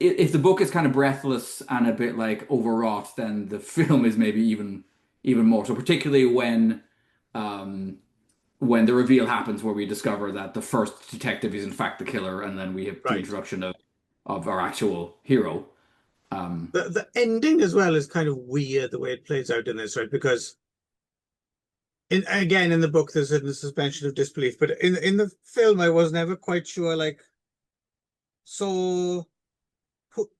if the book is kind of breathless and a bit like overwrought, then the film is maybe even more so, particularly um, when the reveal happens, where we discover that the first detective is in fact the killer, and then we have the right. introduction of our actual hero. Um, The ending as well is kind of weird the way it plays out in this, right? Because again in the book there's a suspension of disbelief, but in the film I was never quite sure. Like, so who,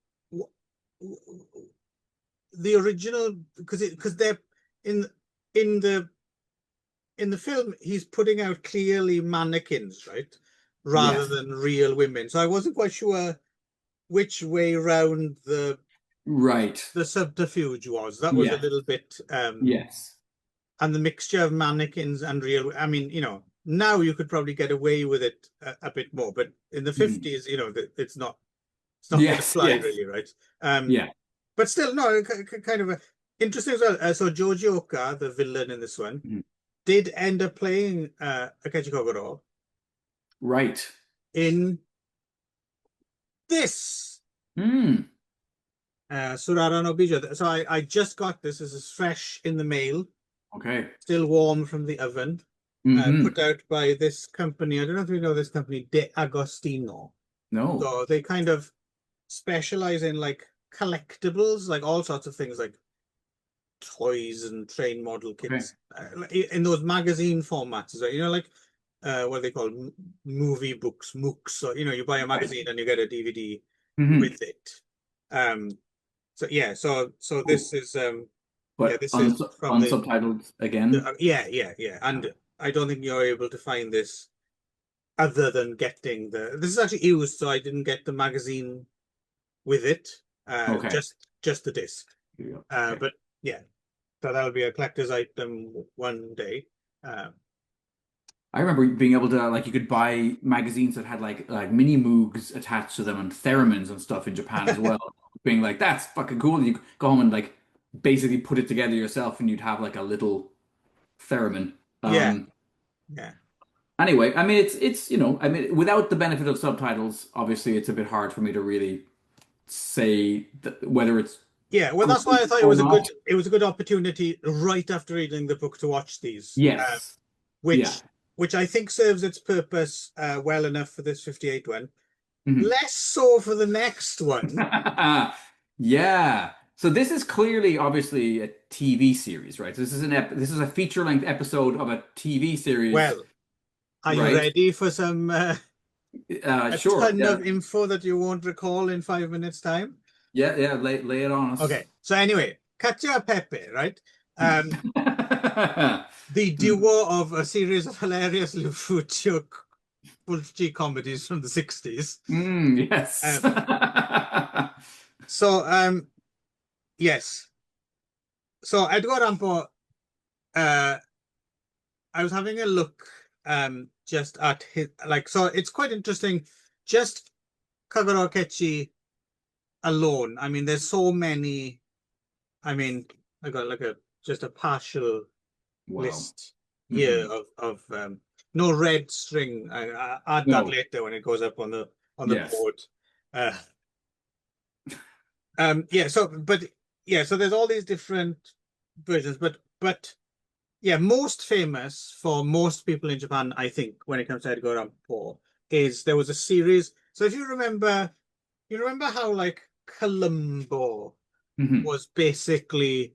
the original, because they're in in the in the film he's putting out clearly mannequins, right, rather yes, than real women. So I wasn't quite sure which way round right. the subterfuge was. That was a Yes, little bit yes. and the mixture of mannequins and real. I mean, now you could probably get away with it a bit more, but in the Mhm. 50s, it's not going to Yes, fly yes, really, right? Um, yeah. but still, no, kind of interesting as well. So Joji Oka, the villain in this one, Mhm. did end up playing Akechi Kogoro Right. in this Mm. Surara no Bijo. So I just got this. This is fresh in the mail, Okay. still warm from the oven. Hmm. Put out by this company. I don't know if you know this company, De Agostino. No. So they kind of specialize in like collectibles, like all sorts of things, like toys and train model Okay. kits, in those magazine formats. Like what they call movie books, MOOCs. So you buy a Right. magazine and you get a DVD Hmm. with it. Um, so yeah, so Cool. this is But this is from the unsubtitled again. yeah. And I don't think you're able to find this other than getting this is actually used, so I didn't get the magazine with it, Okay. just the disc. Here you go. Okay. But yeah, so that'll be a collector's item one day. Uh, I remember being able to like you could buy magazines that had like mini Moogs attached to them and theremins and stuff in Japan as well. Being like, that's fucking cool. And you go home and like basically put it together yourself and you'd have like a little theremin. yeah, Um, yeah, anyway, I mean it's I mean without the benefit of subtitles, obviously it's a bit hard for me to really say whether it's yeah. Well, good that's why I thought or not. it was a good opportunity right after reading the book to watch these, Yes. Yeah. which I think serves its purpose well enough for this 58 one. Mhm. Less so for the next one. Yeah. So this is clearly obviously a TV series, right? So this is a feature-length episode of a TV series, Well, are you right? ready for some a Sure. ton Yeah. of info that you won't recall in 5 minutes time? Yeah, yeah, lay it on us. Okay, so anyway, Katja Pepe, right? The duo of a series of hilarious Lufuccio Fulci comedies from the 60s. Yes. Um, so, yes. So, Edgar Rampo, uh, I was having a look just at his, like, so it's quite interesting. Just Kaguro Kechi alone. I mean, there's so many. I mean, I got like just a partial Wow. list here Hmm. of no red string. I add that No. later when it goes up on the Yes. board. Uh, yeah. So there's all these different versions, but yeah, most famous for most people in Japan, I think, when it comes to Edgar Allan Poe, is there was a series. So if you remember how like Columbo Hmm. was basically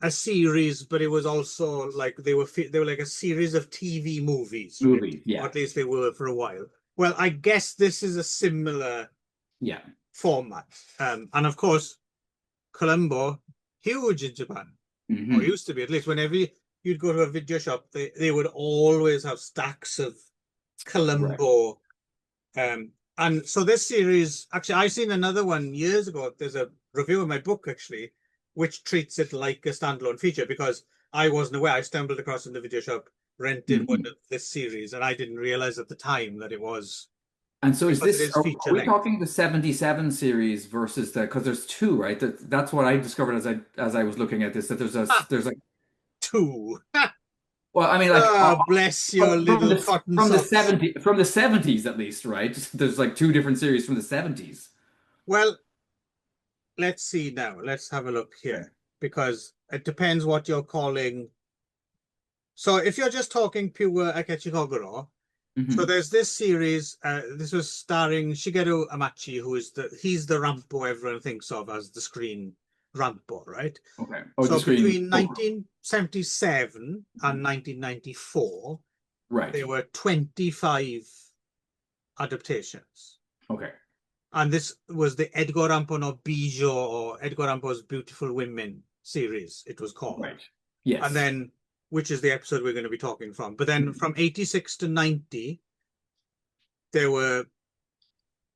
a series, but it was also like they were like a series of TV movies, right? Movies. Or Yeah. at least they were for a while. Well, I guess this is a similar Yeah. format. And of course, Columbo, huge in Japan, or Hmm. used to be at least. Whenever you'd go to a video shop, they would always have stacks of Right. Columbo. And so this series, actually, I seen another one years ago. There's a review of my book actually which treats it like a standalone feature, because I wasn't aware. I stumbled across in the video shop, rented one Mhm. of this series, and I didn't realize at the time that it was, And so is because it this, is are feature we length. talking the 77 series versus the, because there's two, right? That's what I discovered as I was looking at this, that Ah, there's like, two. well, I mean, like Ah, bless your little cotton socks. from the 70s at least, right? There's like two different series from the 70s. Well, let's see now. Let's have a look Okay. here, because it depends what you're calling. So if you're just talking pure Akechi Kogoro, so Hmm. there's this series. This was starring Shigeru Amachi, who is he's the Ranpo everyone thinks of as the screen Ranpo, right? Okay. Oh, the So screen. between Oh, 1977 and 1994, right. there were 25 adaptations. Okay. And this was the Edgar Allan Poe Bijou, or Edgar Allan Poe's Beautiful Women series, it was called. Right. And Yes. then, which is the episode we're going to be talking from. But then Mhm. from 86 to 90, there were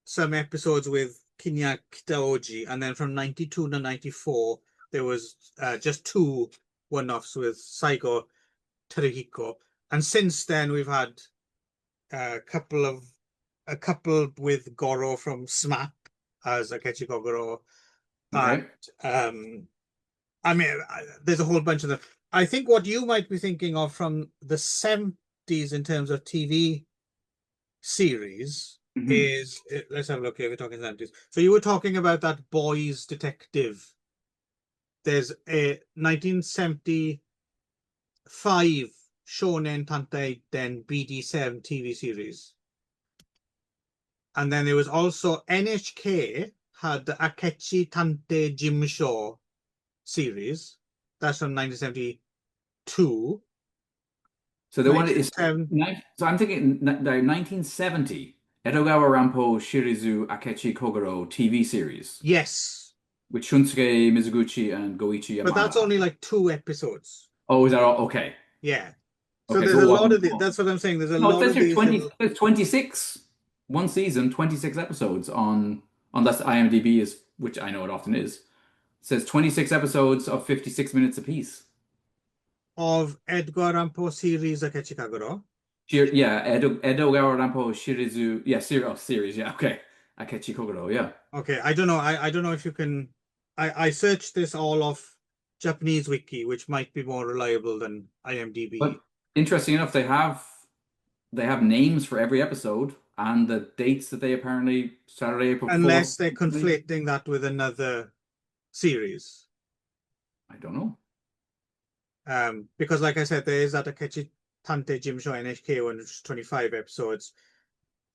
some episodes with Kinya Kitaoji. And then from 92 to 94, there was just two one-offs with Saigo Terihiko. And since then, we've had a couple with Goro from SMAP as Akechi Kogoro. And Okay. I mean, there's a whole bunch of them. I think what you might be thinking of from the 70s in terms of TV series Hmm. is, let's have a look here. We're talking 70s. So you were talking about that Boys Detective. There's a 1975 Shonen Tantai Den BD7 TV series. And then there was also NHK had the Akechi Tante Jimsho series. That's from 1972. So the one is, 1970. so I'm thinking 1970, Edogawa Rampo Shirizu Akechi Kogoro TV series Yes. with Shunsuke Mizuguchi and Goichi But that's Yamada. only like two episodes. Oh, is that all? Okay. Yeah. So Okay. there's So a it lot wasn't. of that's what I'm saying. There's a No, it lot says of here these 20, little. there's 26, one season, 26 episodes on, unless IMDb is, which I know it often is. It says 26 episodes of 56 minutes apiece. Of Edgar Allan Poe series Akechi Kaguro. Yeah, Edogawa Rampo Shirizu, yeah, series, yeah, okay. Akechi Kogoro, yeah. Okay, I don't know. I don't know if you can. I searched this all off Japanese wiki, which might be more reliable than But IMDb, interesting enough, they have names for every episode and the dates that they apparently Saturday, April 4th. unless they're conflating that with another series. I don't know. Because like I said, there is that Akechi Tante Gym Show NHK one, which is 25 episodes,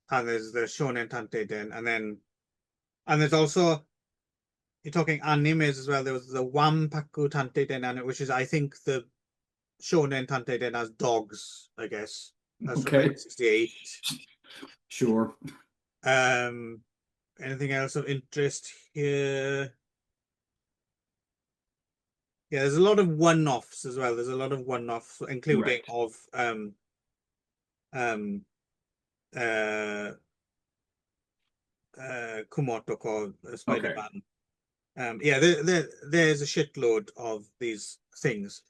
and there's the Shonen Tante Den, and there's also, you're talking animes as well. There was the Wampaku Tante Den, which is, I think, the Shonen Tante Den as dogs, I guess. That's from Okay, 1968. sure. Um, Anything else of interest here? Yeah, there's a lot of one-offs as well. There's a lot of one-offs, including Right. of um uh Kumoto called Okay. Spider-Man. Yeah, there's a shitload of these things.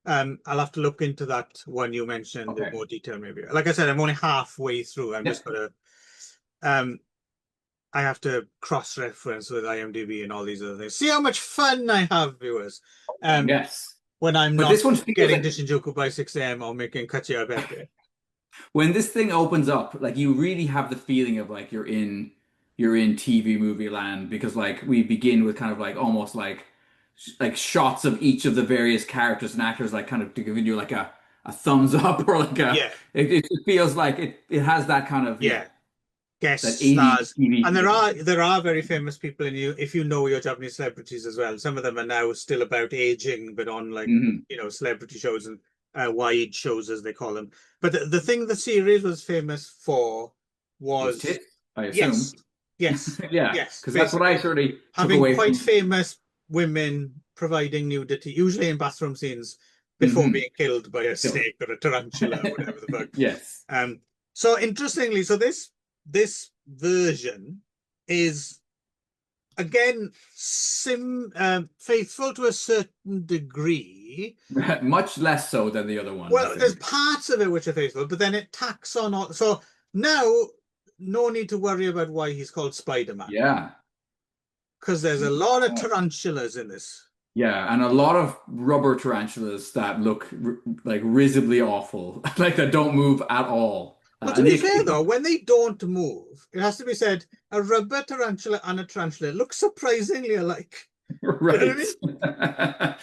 I'll have to look into that one you mentioned in Okay. more detail, maybe. Like I said, I'm only halfway through. I'm Yeah. just gonna um I have to cross-reference with IMDb and all these other things. See how much fun I have, viewers. Um, Yes. when I'm But not this one feels getting to like Shinjuku by 6 a.m. or making Kachiya Bete. when this thing opens up, like you really have the feeling of like you're in TV movie land because like we begin with kind of like almost like shots of each of the various characters and actors like kind of to give you like a thumbs up or like a Yeah, it feels like it has that kind of yeah yeah. that Guest 80s stars. TV And feeling. there are very famous people in you if you know your Japanese celebrities as well. Some of them are now still about aging, but on like Hmm. celebrity shows and wide shows as they call them. But the thing the series was famous for Was was, tits, I yes, assume. yes, Yeah, yes, because that's what I basically sort of took having away quite from. famous women providing nudity, usually in bathroom scenes, before Hmm. being killed by a snake or a tarantula or whatever the fuck. Yes. So interestingly, so this version is again, faithful to a certain degree. Much less so than the other one, I Well, there's think. parts of it which are faithful, but then it tacks on all. So now, no need to worry about why he's called Spider-Man, Yeah. because there's a lot of tarantulas in this. Yeah, and a lot of rubber tarantulas that look like risibly awful, like that don't move at all. Well, to And be the fair occasion, though, when they don't move, it has to be said, a rubber tarantula and a tarantula look surprisingly alike. You know what I right? mean?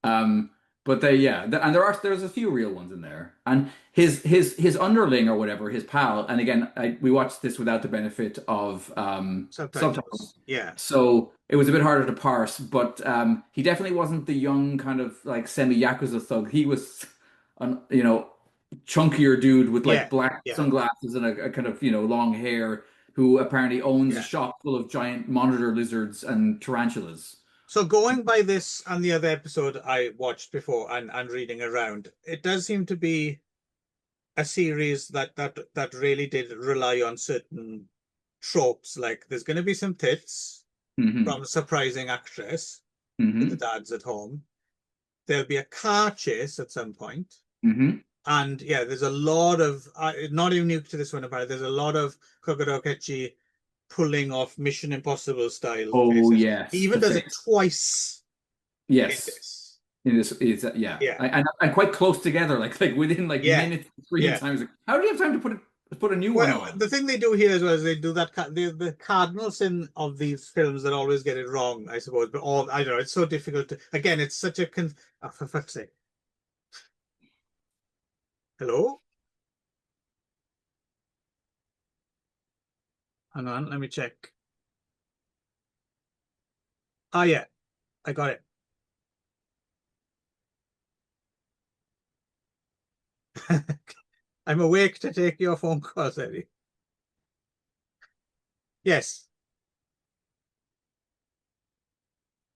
um, but and there's a few real ones in there, and his underling or whatever, his pal. And again, we watched this without the benefit of subtitles, Subtitles. Yeah. so it was a bit harder to parse. But he definitely wasn't the young kind of like semi-Yakuza thug. He was an chunkier dude with like Yeah. black Yeah. sunglasses and a kind of long hair who apparently owns a Yeah. shop full of giant monitor lizards and tarantulas. So going by this and the other episode I watched before and reading around, it does seem to be a series that really did rely on certain tropes. Like there's going to be some tits Hmm. from a surprising actress with the Hmm. dads at home. There'll be a car chase at some point. Hmm. And yeah, there's a lot of not unique to this one about it. There's a lot of Kokoro Kechi pulling off Mission Impossible style Oh faces. He yes, even the does it face. twice in Yes, this. it is. Yeah, Yeah, and quite close together, like within like yeah, minutes of screen yeah. time. It's like, how do you have time to put a new one Well, on? the thing they do here as well is they do that the cardinal sin of these films that always get it wrong, I suppose. But all I don't know, it's so difficult to. Again, it's such a oh, for fuck's sake. Hello, hang on, let me check. Ah, yeah, I got it. I'm awake to take your phone calls, Eddie. Yes.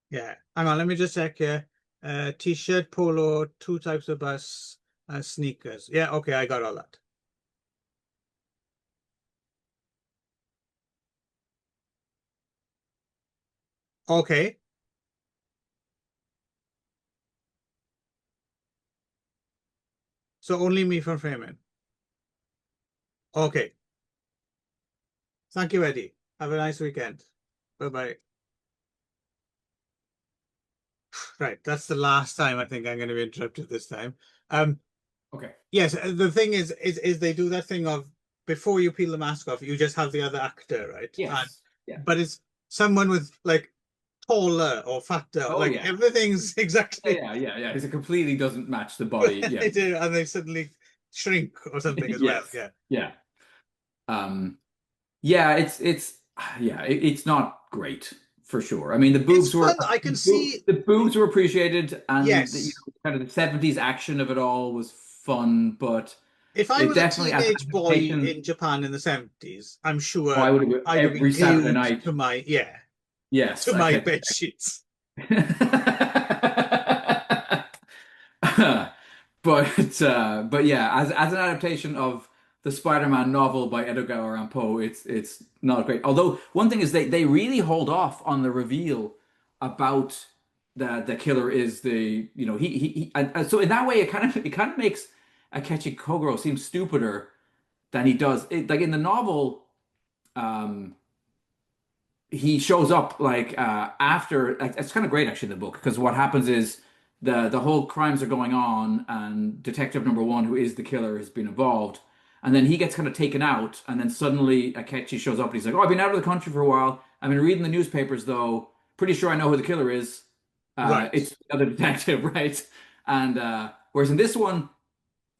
Yeah. Hang on, let me just check here. T-shirt, polo, two types of bus, sneakers. Yeah, okay, I got all that. Okay. So only me from framing. Okay. Thank you, Eddie. Have a nice weekend. Bye-bye. Right, that's the last time I think I'm going to be interrupted this time. Um, Okay. yes, the thing is they do that thing of before you peel the mask off, you just have the other actor, right? And Yes. Yeah. but it's someone with like taller or fatter, Oh like yeah. everything's exactly Yeah. It completely doesn't match the body. Yeah. they do, and they suddenly shrink or something as well. Yes. Yeah, Yeah. Um. Yeah. It's not great for sure. I mean, it's fun. I can see. the boobs were appreciated, and Yes, kind of the '70s action of it all was fun, but if I it was a definitely as teenage an boy adaptation. in Japan in the 70s, I'm Oh, sure I would have I would be every Saturday glued night. to my Yes, to I my can. bed sheets. But yeah, as an adaptation of the Spider-Man novel by Edogawa Ranpo, it's not great. Although one thing is they really hold off on the reveal about the killer is the and so in that way it kind of makes Akechi Kogoro seem stupider than he does. Like in the novel, um, he shows up like after like, it's kind of great actually in the book because what happens is the whole crimes are going on and detective number one who is the killer has been involved and then he gets kind of taken out and then suddenly Akechi shows up and he's like, oh, I've been out of the country for a while, I've been reading the newspapers though, pretty sure I know who the killer is. Right. It's the other detective. Right? And whereas in this one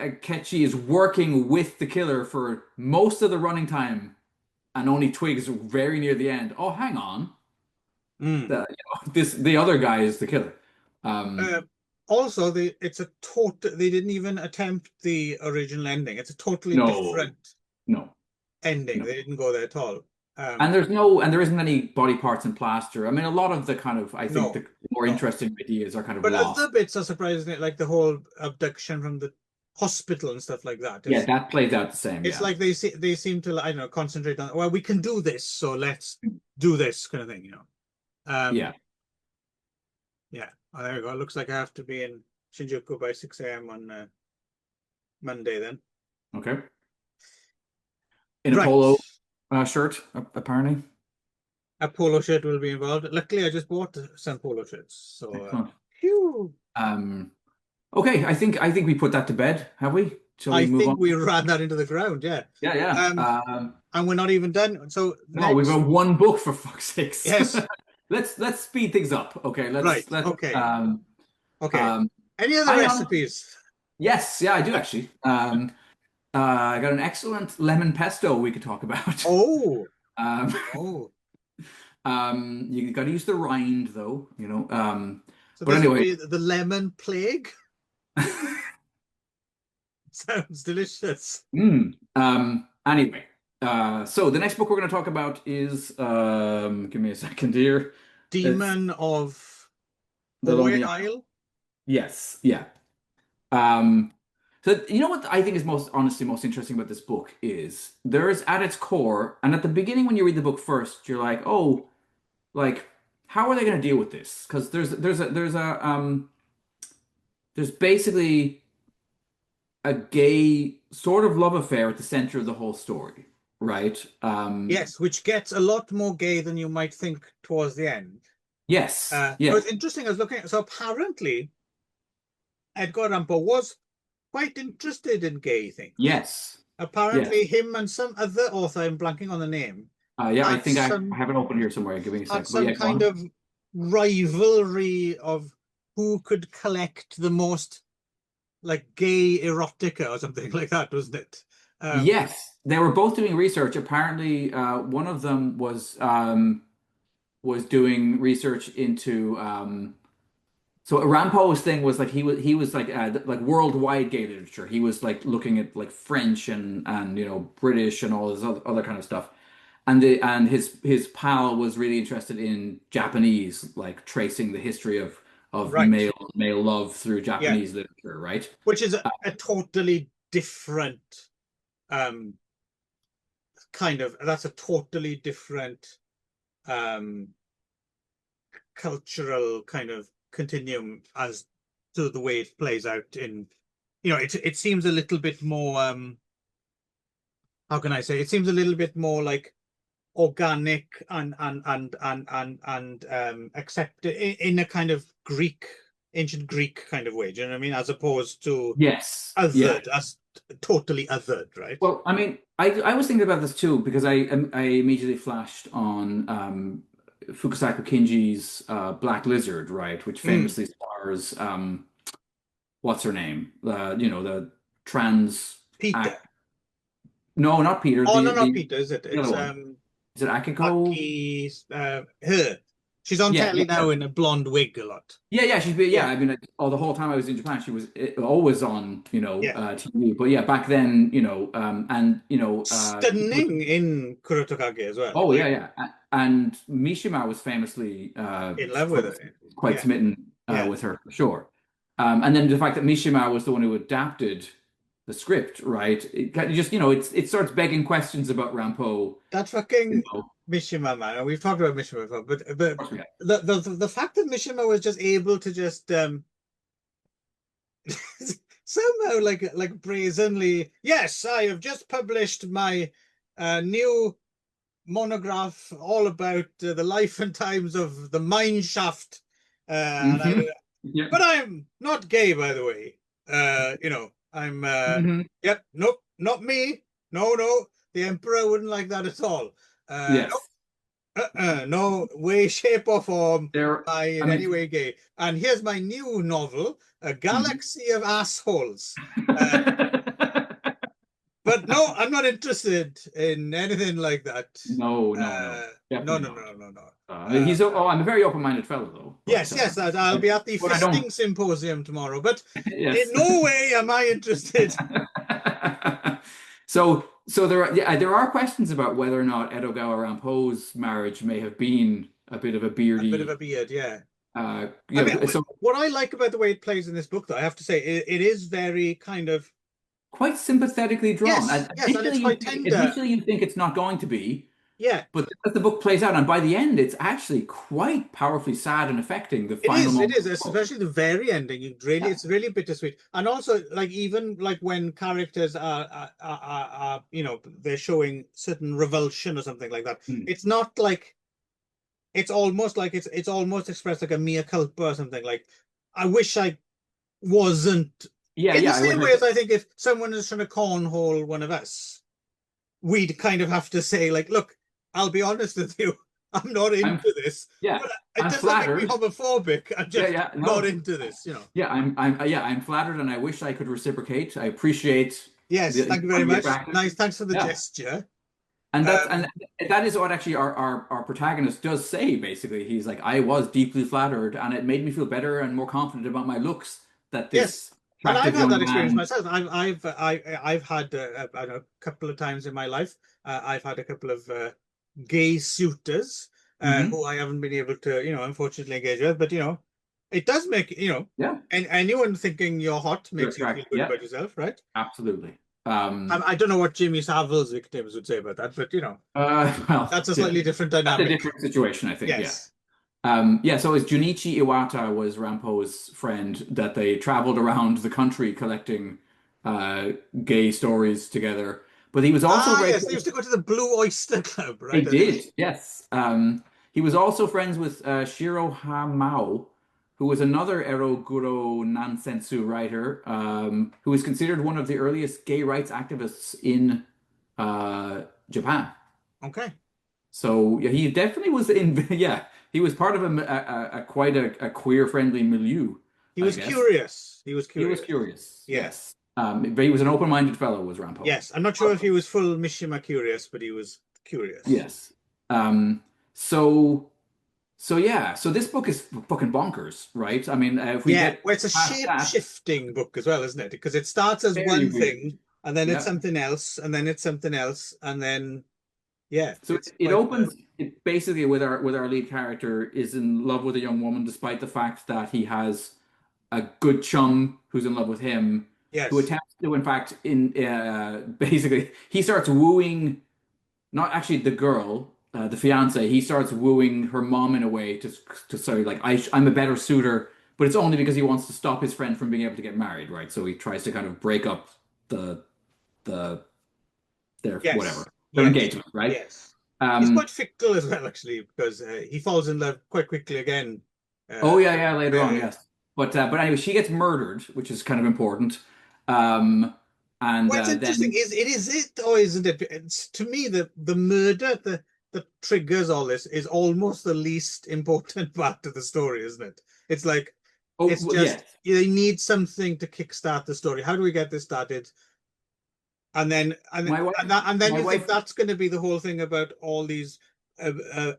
Akechi is working with the killer for most of the running time and only twigs very near the end. Oh, hang on, Mm. the other guy is the killer. Um, Uh, Also, it's a total. They didn't even attempt the original ending. It's a totally no, different no, ending. no. They didn't go there at all. And there isn't any body parts in plaster. I mean, a lot of the kind of, I think No, the more no. interesting ideas are kind of But lost. other bits are surprisingly like the whole abduction from the hospital and stuff like that. Yeah, that plays out the same. It's Yeah. like they seem to I don't know concentrate on well we can do this so let's do this kind of thing. Um, Yeah. yeah. Oh, there we go. It looks like I have to be in Shinjuku by 6 a.m. on Monday then. Okay. In a Right. polo shirt, apparently. A polo shirt will be involved. Luckily, I just bought some polo shirts. So, Excellent. phew. Um, okay, I think we put that to bed, have we? Shall we I move on? think we ran that into the ground. Yeah. Yeah, yeah. Um, and we're not even done. So No, we've next, got one book for fuck's sakes. yes. Let's speed things up. Okay, Right. let's Okay. Okay. um Any other I on recipes? yes, yeah, I do actually. I got an excellent lemon pesto we could talk about. Oh, Um, oh. you got to use the rind though, you know. So But this would anyway, be the lemon plague. Sounds delicious. anyway, so the next book we're going to talk about is give me a second here. It's Demon of The Void Lonely Isle. Isle. Yes, yeah. Um, so you know what I think is most interesting about this book is there's at its core, and at the beginning when you read the book first, you're like, oh, like how are they going to deal with this? Because there's basically a gay sort of love affair at the center of the whole story, right? Yes, which gets a lot more gay than you might think towards the end. Yes, So yeah, it's interesting. I was looking at, so apparently Edgar Rampo was quite interested in gay things. yes, yes. Apparently, him and some other author, I'm blanking on the name, Yeah, I had think I some have it open here somewhere. Give me a had second. But some yeah, go kind on. of rivalry of who could collect the most like gay erotica or something like that, wasn't it? Yes, they were both doing research. Apparently, one of them was doing research into so Rampo's thing was like he was like worldwide gay literature. He was like looking at like French and you know British and all this other kind of stuff. And his pal was really interested in Japanese, like tracing the history of Right. male love through Yeah. Japanese literature, right? Which is a totally different um kind of that's a totally different um cultural kind of continuum as to the way it plays out in it seems a little bit more how can I say it seems a little bit more like organic and accepted in a kind of Greek ancient Greek kind of way. Do you know what I mean? As opposed to Yes, yeah. othered as totally othered, right? Well, I mean, I was thinking about this too because I immediately flashed on Fukasaku Kinji's Black Lizard, right, which Mm. famously stars what's her name? You know, the trans Peter. act. No, not Peter. Oh no, not The Peter, is it? the other It's one. Is it Akiko? Aki her. She's on Yeah, telly yeah. now in a blonde wig a lot. Yeah, yeah, yeah. Yeah, I mean, the whole time I was in Japan, she was always on, you know, yeah. TV. But yeah, back then, you know, and you know, Stunning in Kurotokage as well. oh yeah, Like yeah, and Mishima was famously in love with her. quite Yeah, smitten yeah. with her for sure. And then the fact that Mishima was the one who adapted the script, right? It kind of just, you know, it starts begging questions about Rampo, That you fucking know. Mishima man. And we've talked about Mishima before, but Of course we have. the fact that Mishima was just able to just somehow like brazenly, yes, I have just published my new monograph all about the life and times of the mine shaft. And I, Hmm. Yeah. but I'm not gay, by the way. I'm, Hmm. yep, nope, not me. No, no, the emperor wouldn't like that at all. Nope, Yes. no way, shape, or form There. am I I in any mean. way gay. And here's my new novel, A Mhm. Galaxy of Assholes. Uh, but no, I'm not interested in anything like that. No, no, no, No, definitely no, not. no, no, no. Uh, Oh, I'm a very open-minded fellow though, yes, yes, I'll be at the but I don't. fisting symposium tomorrow, but in Yes. no way am I interested. So there are, yeah, there are questions about whether or not Edogawa Rampo's marriage may have been a bit of a A bit of a beardy, beard, yeah. I you mean, know, so what I like about the way it plays in this book, though, I have to say, it is very kind of quite sympathetically drawn. yes, And yes, and it's quite tender. initially you think it's not going to be, Yeah, But as the book plays out, and by the end, it's actually quite powerfully sad and affecting the it final is. It moment is, of the book. especially the very ending. Yeah. It's really bittersweet. And also, like even like when characters they're showing certain revulsion or something like that. Mm. It's not like it's almost like it's almost expressed like a mea culpa or something. Like I wish I wasn't. Yeah, In the yeah, I wish same way as I think if someone is trying to cornhole one of us, we'd kind of have to say, like, look, I'll be honest with you, I'm not I'm into this. yeah, But it I'm doesn't make me flattered. homophobic. I'm Yeah, just yeah, not no. into this, you know. Yeah, I'm flattered and I wish I could reciprocate. I appreciate Yes, the you thank you very find me much. attractive. Nice, thanks for the Yeah. gesture. And Um, that is what actually our protagonist does say, basically. He's like, I was deeply flattered and it made me feel better and more confident about my looks that yes, this and I've attractive had young that experience man. myself. I've had I don't know, a couple of times in my life. I've had a couple of gay suitors Hmm. who I haven't been able to, unfortunately engage with. But it does make Yeah, and anyone thinking you're hot you're makes you feel attractive. good Yeah, about yourself, right? absolutely. I don't know what Jimmy Savile's victims would say about that, but Well, that's a yeah, slightly different that's a dynamic. different situation, I think. Yeah. Yes. Yeah, so it's Junichi Iwata was Rampo's friend that they traveled around the country collecting uh, gay stories together. But he was also Ah, very yes, they used close. to go to the Blue Oyster Club, They right? I think. did, yes. He was also friends with Shiro Hamao, who was another eroguro nansensu writer, who is considered one of the earliest gay rights activists in Japan. Okay. So yeah, he definitely was in. Yeah, he was part of a quite a queer-friendly milieu, He I was guess. curious. He was He was curious. curious, Yeah. yes. But he was an open-minded fellow, was Rampo. Yes. I'm not sure if he was full Mishima curious, but he was curious. Yes. Um, so so this book is fucking bonkers, right? I mean, if we Yeah. get Well, it's a past that, shape-shifting book as well, isn't it? Because it starts as very one weird. thing, and then it's Yeah. something else, and then it's something else, and then yeah, So it's it quite opens it basically with our lead character is in love with a young woman, despite the fact that he has a good chum who's in love with him, who yes. attempts to, in fact, in basically he starts wooing not actually the girl, the fiance. He starts wooing her mom in a way to say like I'm a better suitor, but it's only because he wants to stop his friend from being able to get married, right? So he tries to kind of break up the the their Yes. whatever their Yes. engagement, right? Yes. He's quite Um, fickle as well, actually, because he falls in love quite quickly again. oh Uh, yeah, yeah, later on, very. yes. But anyway, she gets murdered, which is kind of important. Um, and Well, it's interesting. then Is it or isn't it? It's, to me, the murder that triggers all this is almost the least important part of the story, isn't it? It's like oh it's well, yes, just they need something to kickstart the story. How do we get this started? And then my wife, and then my you think wife, that's going to be the whole thing about all these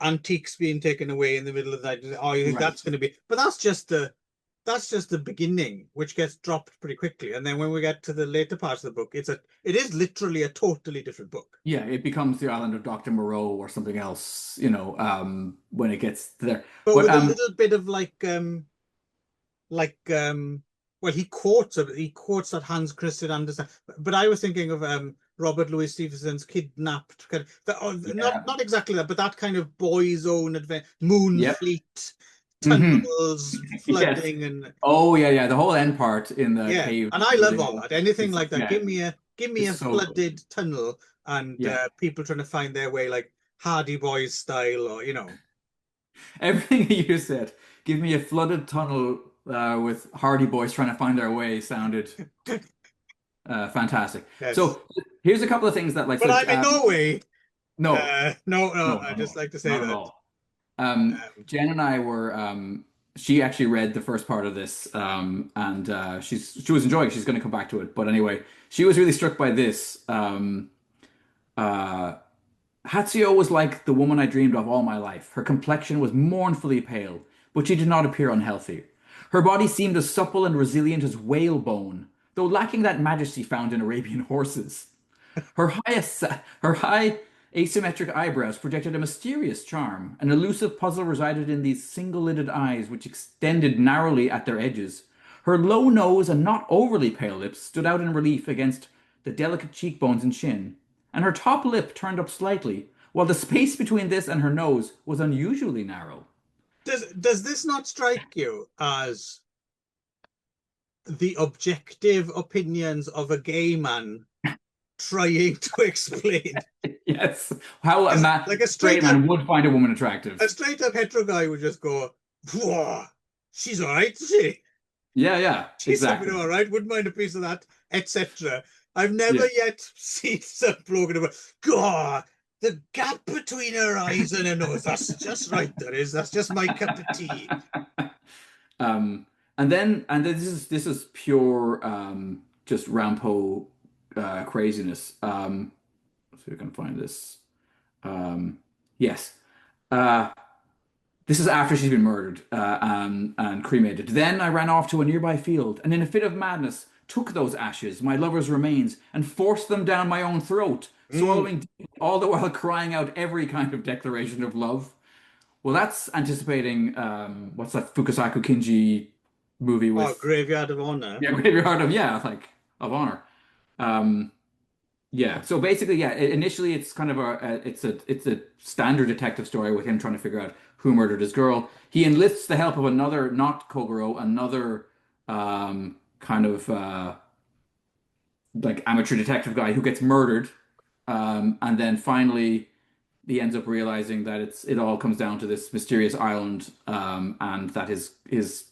antiques being taken away in the middle of the night. Oh, you think right. that's going to be? But that's just the beginning, which gets dropped pretty quickly. And then when we get to the later parts of the book, it is literally a totally different book. Yeah, it becomes the island of Dr. Moreau or something else, when it gets there. But But with a little bit of like well he quotes that Hans Christian Andersen. But I was thinking of Robert Louis Stevenson's Kidnapped, kind of yeah, not exactly that, but that kind of boy's own adventure, yep. Moonfleet, Hmm. tunnels, Yes. flooding, and Oh yeah, yeah. The whole end part in the yeah, cave and I love within all that. Anything it's like that. yeah, Give me it's a so good. flooded tunnel and Yeah. people trying to find their way, like Hardy Boys style, or Everything you just said. Give me a flooded tunnel with Hardy Boys trying to find their way sounded fantastic. yes. So here's a couple of things that like But so I'm in Norway. no, No, no, no, I no, just no, like to say not at that. all. Um, Jen and I were she actually read the first part of this and she was enjoying it. She's going to come back to it. But anyway, she was really struck by this. Uh, Hatsuyo was like the woman I dreamed of all my life. Her complexion was mournfully pale, but she did not appear unhealthy. Her body seemed as supple and resilient as whalebone, though lacking that majesty found in Arabian horses. Her high asymmetric eyebrows projected a mysterious charm. An elusive puzzle resided in these single-lidded eyes, which extended narrowly at their edges. Her low nose and not overly pale lips stood out in relief against the delicate cheekbones and chin, and her top lip turned up slightly, Well, the space between this and her nose was unusually narrow. Does this not strike you as the objective opinions of a gay man trying to explain? Yes, how a 'Cause, man, like a straight man would find a woman attractive. straight up hetero guy would just go, "Whoa, she's all right, isn't she? Yeah, yeah, She's something exactly. all right. Wouldn't mind a piece of that, etc." I've Yeah. never yet seen some bloke go, God, the gap between her eyes and her nose. That's just right. That is. That's just my cup of tea. Um, and then this is pure just Rampo craziness. So you can find this. Um, yes. Uh, this is after she's been murdered and cremated. Then I ran off to a nearby field and in a fit of madness took those ashes, my lover's remains, and forced them down my own throat, Mm. swallowing deep, all the while crying out every kind of declaration of love. Well, that's anticipating what's that Fukusaku Kinji movie Oh, with Graveyard of Honor. yeah, Graveyard of yeah, like of Honor. Um, yeah. So basically, yeah. Initially, it's kind of it's a standard detective story with him trying to figure out who murdered his girl. He enlists the help of another, not Kogoro, another kind of like amateur detective guy who gets murdered, and then finally he ends up realizing that it all comes down to this mysterious island, and that his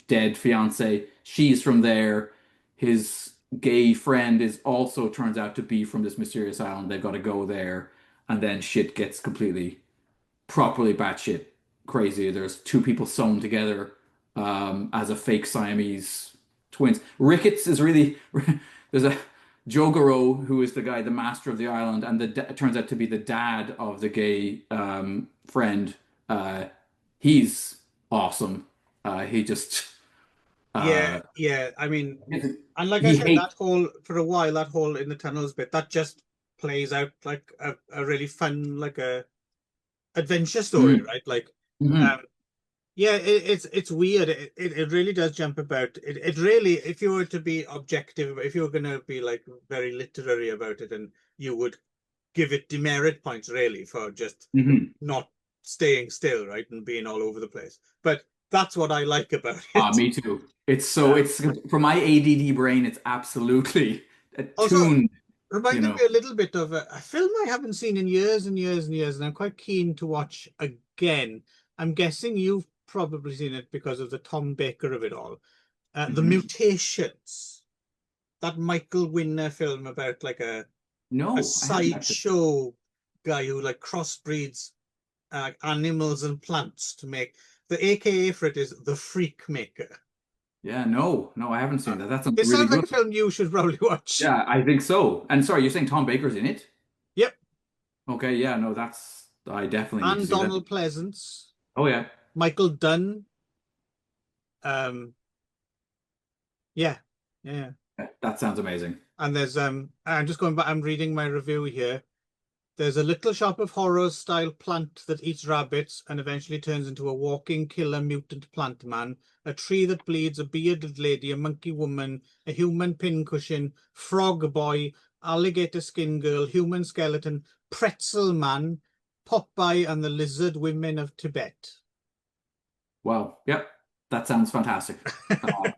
dead fiance, she's from there. His gay friend is also turns out to be from this mysterious island. They've got to go there, and then shit gets completely, properly batshit crazy. There's two people sewn together as a fake Siamese twins. Ricketts is really there's a Jogoro who is the guy, the master of the island, and turns out to be the dad of the gay friend. He's awesome. He just Yeah, uh, yeah. I mean, and like I he said, hates. that whole for a while, that whole in the tunnels bit, that just plays out like a really fun, like a adventure story, Mhm, right? Like, mhm. um, yeah, it's weird. It really does jump about. It really, if you were to be objective, if you were going to be like very literary about it, and you would give it demerit points really for just Mhm. not staying still, right, and being all over the place. But that's what I like about Ah, it. me too. It's so Um, it's for my ADD brain. It's absolutely Also, attuned. You reminded know. me a little bit of a film I haven't seen in years and years and years, and I'm quite keen to watch again. I'm guessing you've probably seen it because of the Tom Baker of it all. The Mhm. Mutations, that Michael Winner film about like a No, I haven't actually. sideshow guy who like crossbreeds animals and plants to make the AKA for it is the Freak Maker. Yeah, no, no, I haven't Uh, seen that. That sounds it really sounds like good. a film you should probably watch. Yeah, I think so. And sorry, you're saying Tom Baker's in it? Yep, Okay, yeah, no, that's I definitely need to and see that. Donald Pleasance, Oh yeah, Michael Dunn. Um, yeah, yeah. that sounds amazing. And there's I'm just going back. I'm reading my review here. There's a little shop of horrors style plant that eats rabbits and eventually turns into a walking killer mutant plant man, a tree that bleeds, a bearded lady, a monkey woman, a human pincushion, frog boy, alligator skin girl, human skeleton, pretzel man, Popeye, and the lizard women of Tibet. Wow, yep, that sounds fantastic. Uh,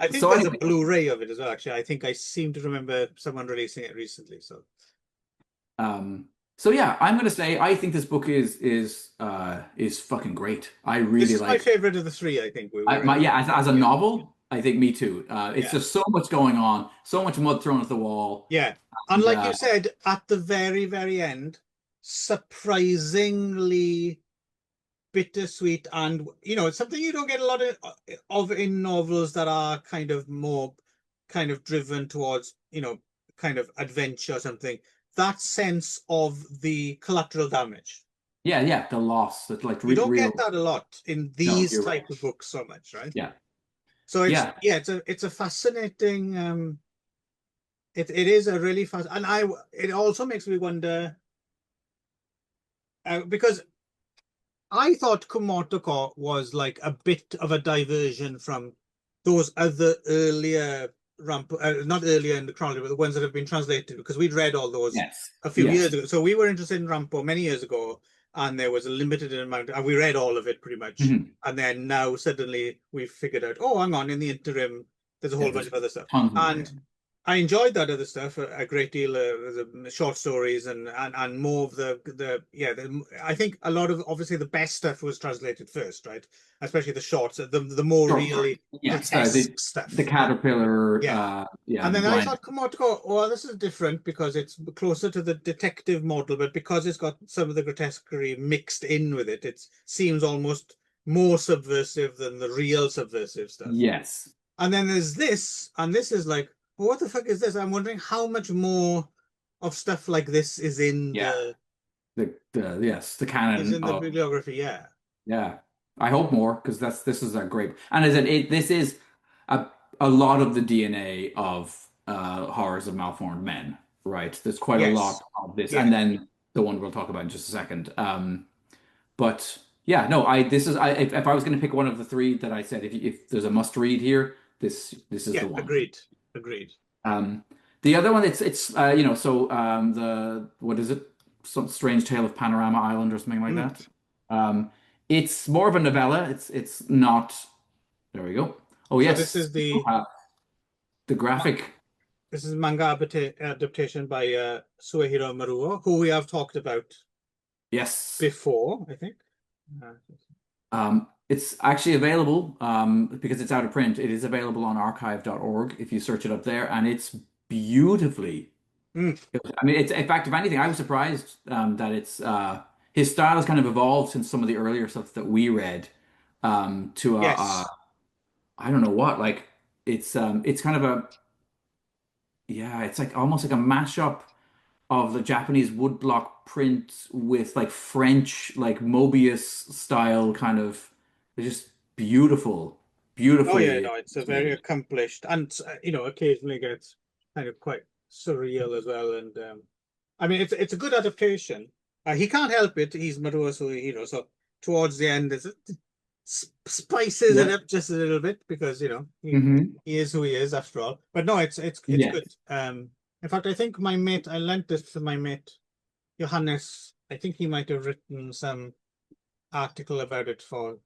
I think so there's a anyway, Blu-ray of it as well, actually. I think I seem to remember someone releasing it recently. So um, so yeah, I'm gonna say I think this book is fucking great. I this really is my like. favorite of the three, I think we My reckon. yeah, as a Yeah. novel, I think me too. It's Yeah. just so much going on, so much mud thrown at the wall, Yeah. And and like you said, at the very, very end, surprisingly bittersweet and it's something you don't get a lot of in novels that are kind of more kind of driven towards, kind of adventure or something. That sense of the collateral damage. yeah, yeah, the loss that like You don't get real. that a lot in No, these you're right. type of books so much, right? Yeah, So it's yeah. yeah, it's a fascinating it is a really fast, and I it also makes me wonder because I thought Kumotoko was like a bit of a diversion from those other earlier Ramp, not earlier in the chronology, but the ones that have been translated, because we'd read all those Yes. a few years Yes. ago. So we were interested in Rampo many years ago, and there was a limited amount, and we read all of it pretty much. Mhm. And then now suddenly we've figured out, oh, hang on, in the interim, there's a Yeah, whole bunch there's of other stuff. tons more. Yeah. And I enjoyed that other stuff a great deal. The short stories and more of I think a lot of obviously the best stuff was translated first, right? Especially the shorts, the more Short stories. really Yes. grotesque The stuff. caterpillar. Yeah. Yeah. And The then I blind. thought, come on, to go, oh, this is different because it's closer to the detective model, but because it's got some of the grotesquerie mixed in with it, it seems almost more subversive than the real subversive stuff. Yes. And then there's this, and this is like, well, what the fuck is this? I'm wondering how much more of stuff like this Yeah. The is canon in the of. bibliography. Yeah. Yeah, I hope more because this is a great and as it this is a a lot of the DNA of horrors of malformed men, right? There's quite a Yes. lot of this, Yeah. and then the one we'll talk about in just a second. But yeah, no, I this is I if I was going to pick one of the three that I said, if there's a must read here, this is Yeah. the one. Agreed. Agreed. Um, the other one, it's the what is it? Some strange tale of Panorama Island or something like Mm. that. It's more of a novella. It's not. There we go. Oh So this yes, is the the graphic. this is manga adaptation by Suehiro Maruo, who we have talked about Yes. before, I think. Uh, It's actually available because it's out of print. It is available on archive.org if you search it up there, and it's beautifully. mm, I mean, it's in fact, if anything, I was surprised that it's his style has kind of evolved since some of the earlier stuff that we read to yes. I don't know what like it's kind of a yeah, it's like almost like a mashup of the Japanese woodblock print with like French like Mobius style kind of it's just beautiful, Oh yeah, beautifully no, it's a very made. accomplished, and occasionally gets kind of quite surreal as well. And I mean, it's a good adaptation. He can't help it. He's Maruo Suehiro, so towards the end, spices it Yeah. up just a little bit because Hmm. he is who he is after all. But no, it's Yeah. good. In fact, I think my mate, I lent this to my mate Johannes. I think he might have written some article about it for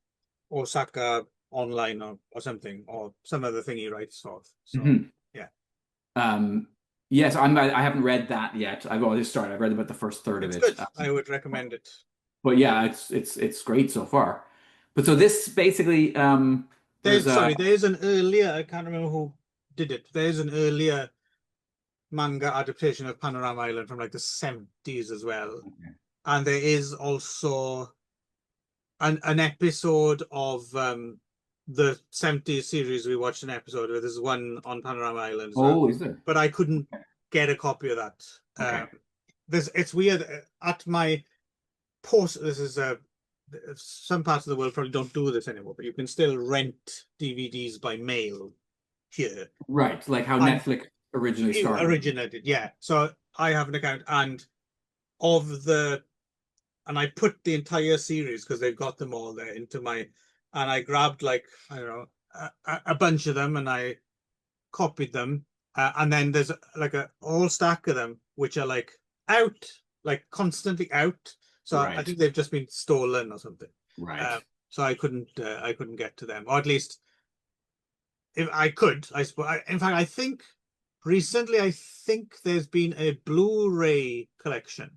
Osaka Online or something, or some other thing he writes for. So Hmm. yeah, Um, yes, I haven't read that yet. I've already started. I've read about the first third of it's it. good. I would recommend it. But yeah, it's great so far. But so this basically there's a There's an earlier, I can't remember who did it. There's an earlier manga adaptation of Panorama Island from like the 70s as well. And there is also an episode of the 70s series. We watched an episode where there's one on Panorama Island as well. oh, is there? But I couldn't get a copy of that. Okay. It's weird. At my post, this is some parts of the world probably don't do this anymore, but you can still rent DVDs by mail here. Right, like how And Netflix originally it started. originated, yeah. So I have an account of the and I put the entire series because they've got them all there into my and I grabbed like I don't know a bunch of them and I copied them and then there's like a whole stack of them which are out like constantly out so I Right, think they've just been stolen or something right. uh, so I couldn't get to them or at least if I could I suppose in fact I think recently I think there's been a Blu-ray collection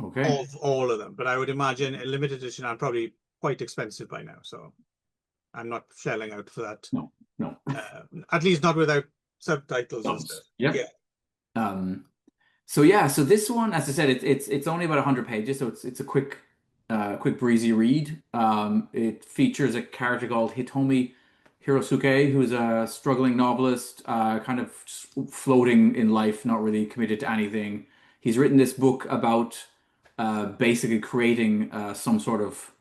Okay. of all of them, but I would imagine a limited edition are probably quite expensive by now. So I'm not shelling out for that. No, no. At least not without subtitles and stuff. Subs. Yep. Yeah. Um, so yeah, so this one, as I said, it's only about 100 pages, so it's a quick breezy read. It features a character called Hitomi Hirosuke, who's a struggling novelist, kind of floating in life, not really committed to anything. He's written this book about basically creating some sort of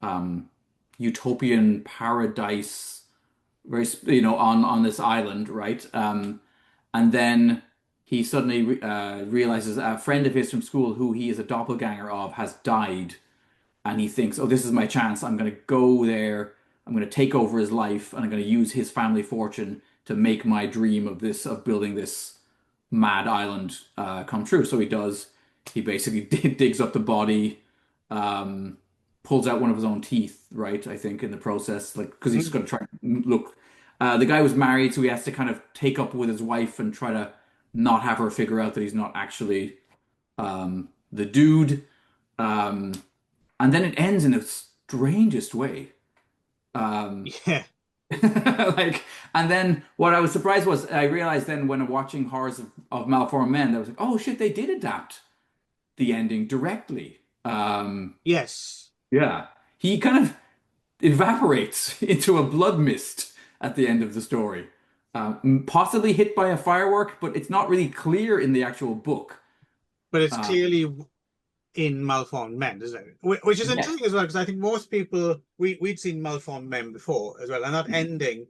um, utopian paradise, on this island, right? And then he suddenly realizes a friend of his from school, who he is a doppelganger of, has died, and he thinks, "Oh, this is my chance. I'm going to go there. I'm going to take over his life, and I'm going to use his family fortune to make my dream of building this mad island come true. So he does. He basically digs up the body, um, pulls out one of his own teeth, right? I think in the process, like because he's Mm. going to try and look. The guy was married, so he has to kind of take up with his wife and try to not have her figure out that he's not actually the dude. Um, and then it ends in the strangest way. Um, Yeah. like, and then what I was surprised was I realized then when watching Horrors of Malformed Men, that was like, oh shit, they did adapt the ending directly. Yes. Yeah, he kind of evaporates into a blood mist at the end of the story, possibly hit by a firework, but it's not really clear in the actual book. But it's Uh, clearly in Malformed Men, isn't it? Which is yes. interesting as well, because I think most people we'd seen Malformed Men before as well, and that ending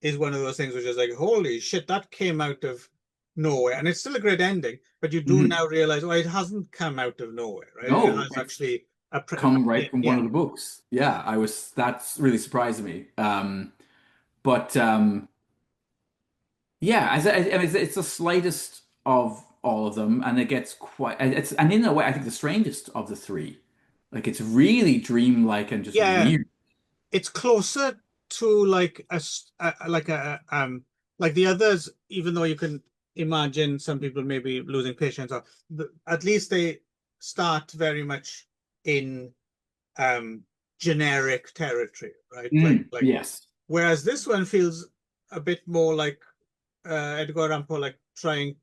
is one of those things which is like, holy shit, that came out of nowhere, and it's still a great ending. But you do Mhm. now realize, oh, it hasn't come out of nowhere, right? It No, has it's actually come right from one yeah, of the books. Yeah, that's really surprised me. But yeah, I mean, it's the slightest of all of them, and it gets quite. And in a way, I think the strangest of the three. Like it's really dreamlike and just yeah. weird. It's closer to like like the others, even though you can imagine some people maybe losing patience, or at least they start very much in um generic territory, right? Like Yes. whereas this one feels a bit more like Edgar Allan Poe, like trying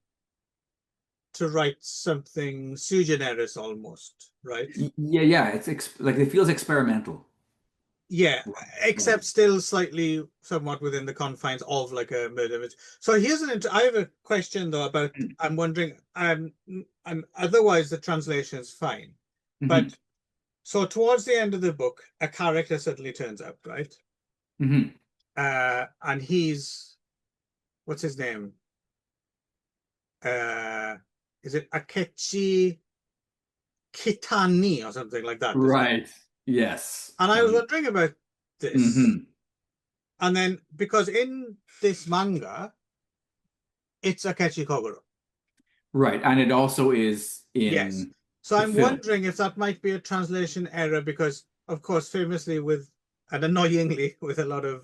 to write something sui generis almost, right? Yeah, yeah. It's ex like it feels experimental. Yeah, Right. Right. except still slightly somewhat within the confines of like a murder mystery. So I have a question though about, I'm wondering, and otherwise the translation is fine, Hmm. but so towards the end of the book, a character suddenly turns up, right? Hmm. And he's, what's his name? Uh, is it Akechi Kitani or something like that, isn't it? Right. Yes. And I was wondering about this, Hmm. and then because in this manga, it's Akechi Kogoro. Right. And it also is Yes. in So the I'm film. wondering if that might be a translation error because, of course, famously with, and annoyingly with a lot of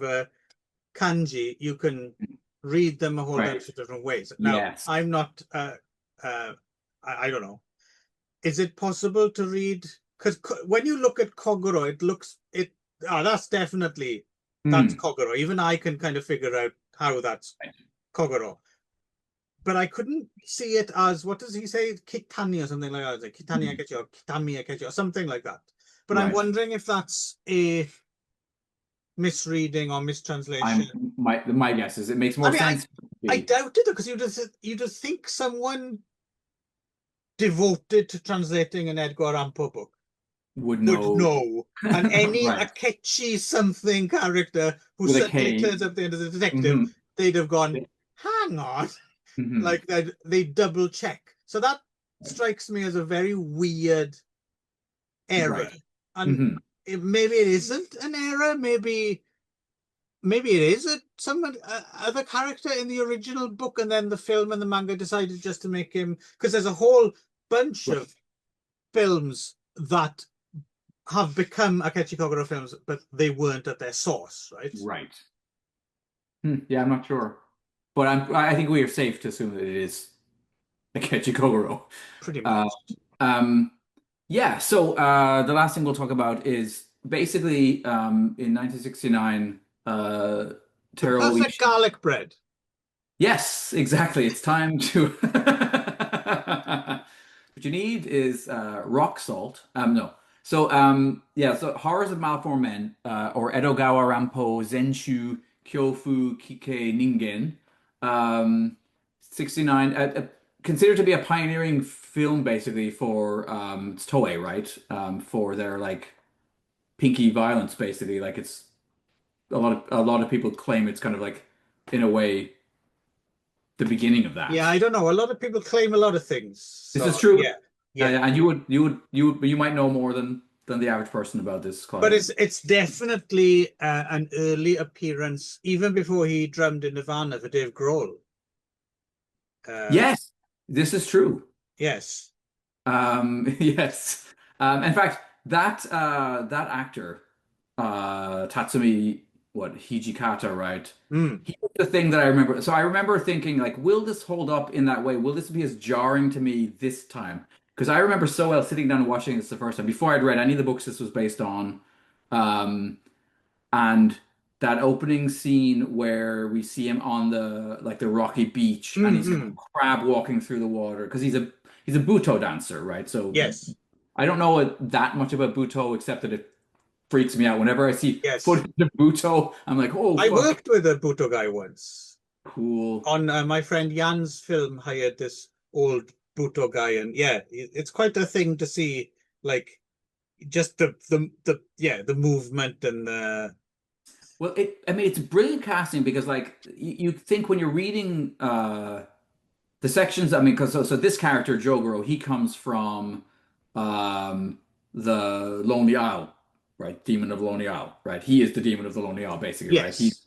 kanji, you can read them a whole Right. bunch of different ways. Now, Yes. I'm not, I don't know. Is it possible to read? Because when you look at Kogoro, that's definitely, that's Mm. Kogoro. Even I can kind of figure out how that's Right. Kogoro. But I couldn't see it as, what does he say? Kitani or something like that. Like Kitani Mhm. Akechi or Kitami Akechi or something like that. But I'm Right. wondering if that's a misreading or mistranslation. My guess is it makes I more mean, sense to I be doubt it because you just think someone devoted to translating an Edgar Allan Poe book would would know. know. And any Right. Akechi something character who With a suddenly K. turns up at the end of the detective, Hmm. they'd have gone, hang on. Hmm. Like they double check. So that strikes me as a very weird error. Right. And Hmm. maybe it isn't an error. Maybe it is someone other character in the original book, and then the film and the manga decided just to make him, because there's a whole bunch Right. of films that have become Akechi Kogoro films, but they weren't at their source, right? Right. Yeah, I'm not sure, but I think we are safe to assume that it is Akechi Kogoro. Pretty Uh, much. um, yeah. So the last thing we'll talk about is basically in 1969, The Taro perfect Oishi. garlic bread. Yes, exactly. It's time to. What you need is rock salt. No. So yeah. So Horrors of Malformed Men, or Edogawa Ranpo Zenshu Kyofu Kike Ningen, 69. Considered to be a pioneering film, basically for it's Toei, right? For their like pinky violence, basically. Like it's a lot of people claim it's kind of like in a way the beginning of Yeah, that. I don't know. A lot of people claim a lot of things. This is So true. yeah, yeah. And you might know more than than the average person about this But quality. it's definitely an early appearance, even before he drummed in Nirvana for Dave Grohl. Yes, this is true. Yes. Yes. In fact, that actor, Tatsumi, what, Hijikata, right? Mm, He was the thing that I remember. So I remember thinking, like, will this hold up in that way? Will this be as jarring to me this time? Because I remember so well sitting down and watching this the first time before I'd read any of the books this was based on. Um, and that opening scene where we see him on the rocky beach and he's kind of mm. crab walking through the water because he's a Buto dancer, right? So Yes. I don't know that much about Buto except that it freaks me out whenever I see Yes. footage of Buto. I'm like, oh I fuck, worked with a Buto guy once. cool. On my friend Jan's film hired this old Buto guy, and yeah, it's quite a thing to see, like just the yeah, the movement and the Well, I mean, it's brilliant casting because like you think when you're reading the sections, I mean, because so this character, Jogoro, he comes from um, the Lonely Isle, right? Demon of Lonely Isle, right? He is the demon of the Lonely Isle, basically, right? yes,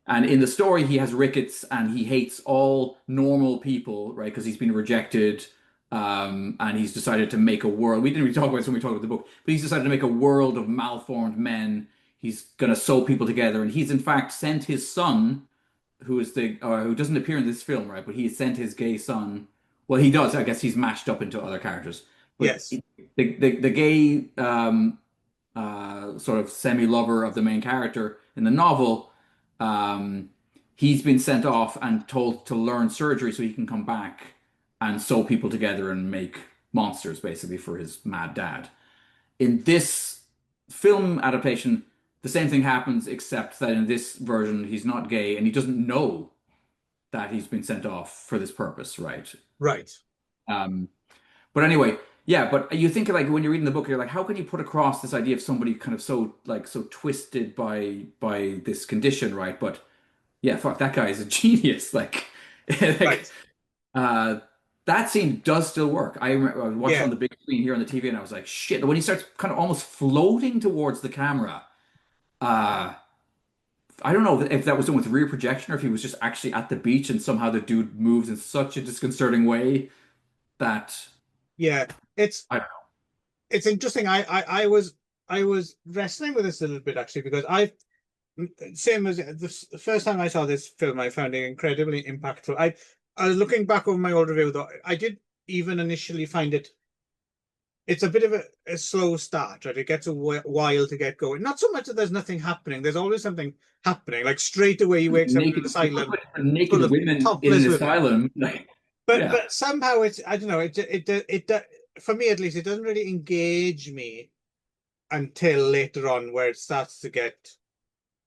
And in the story, he has rickets and he hates all normal people, right? Because he's been rejected, and he's decided to make a world. We didn't really talk about this when we talked about the book, but he's decided to make a world of malformed men. He's gonna sew people together, and he's in fact sent his son who is who doesn't appear in this film, right? But he sent his gay son. Well, he does. I guess he's mashed up into other characters. But yes, the gay sort of semi-lover of the main character in the novel, um, he's been sent off and told to learn surgery so he can come back and sew people together and make monsters, basically, for his mad dad. In this film adaptation, the same thing happens, except that in this version, he's not gay and he doesn't know that he's been sent off for this purpose, right? right, Um, but anyway, yeah, but you think like when you're reading the book, you're like, how can you put across this idea of somebody kind of so twisted by this condition, right? But yeah, fuck, that guy is a genius. Like, like right, uh, that scene does still work. I remember I was watching yeah, on the big screen here on the TV, and I was like, shit. When he starts kind of almost floating towards the camera, uh, I don't know if that was done with rear projection or if he was just actually at the beach and somehow the dude moves in such a disconcerting way that yeah. It's I don't it's interesting. I was wrestling with this a little bit actually because same as the first time I saw this film, I found it incredibly impactful. I was looking back over my old review though. I did even initially find it's a bit of a slow start, right? It gets a while to get going. Not so much that there's nothing happening. There's always something happening. Like straight away, he know. wakes up in an Naked, asylum full naked of women in topless an women. asylum. Like, But yeah, somehow it's I don't know. For me at least, it doesn't really engage me until later on, where it starts to get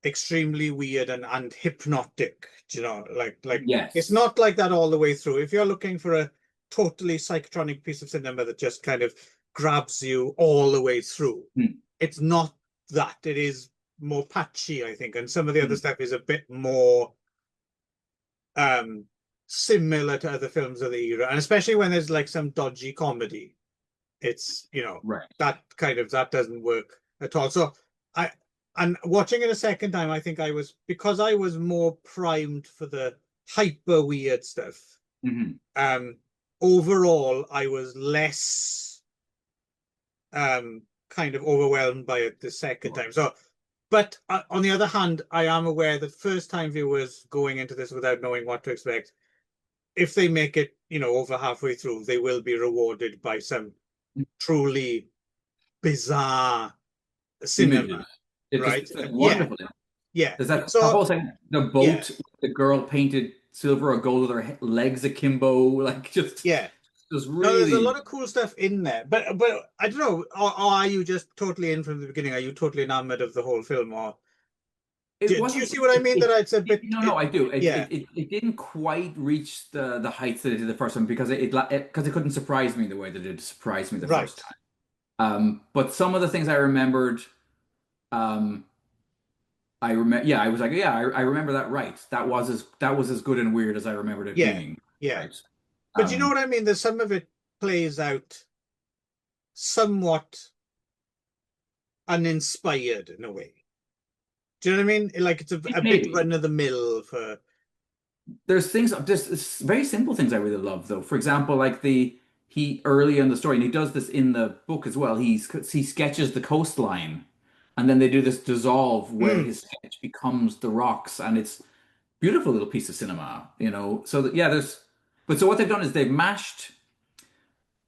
extremely weird and hypnotic. You know, like it's yes. not like that all the way through. If you're looking for a totally psychotronic piece of cinema that just kind of grabs you all the way through, Hmm, it's not that. It is more patchy, I think, and some of the other hmm, stuff is a bit more um similar to other films of the era, and especially when there's like some dodgy comedy, it's right. that doesn't work at all. So I and watching it a second time, I think I was because I was more primed for the hyper weird stuff. Hmm. Um, overall, I was less kind of overwhelmed by it the second Sure. time. So, but on the other hand, I am aware that first time viewers going into this without knowing what to expect, if they make it, over halfway through, they will be rewarded by some truly bizarre cinema, Images. It just right? it's like Yeah, wonderful. yeah. There's that the So whole thing, the yeah, boat, with the girl painted silver or gold with her legs akimbo, like yeah. just No, there's a lot really. of cool stuff in there, but I don't know. Or are you just totally in from the beginning? Are you totally enamored of the whole film, or It do you wasn't. see what I mean? That it's a bit. No, no, I do. Yeah, It didn't quite reach the heights that it did the first time because it couldn't surprise me the way that it surprised me the first right. time. But some of the things I remembered, um, I remember. Yeah, I was like, yeah, I remember that right. That was as good and weird as I remembered it Yeah, being. yeah. Right. But you know Um, what I mean? There's some of it plays out somewhat uninspired in a way. Do you know what I mean? Like it's a bit Maybe. run of the mill for. There's very simple things I really love though. For example, like the he early in the story, and he does this in the book as well. He sketches the coastline, and then they do this dissolve where Mm, his sketch becomes the rocks, and it's beautiful little piece of cinema, you know. So that, yeah, there's but so what they've done is they've mashed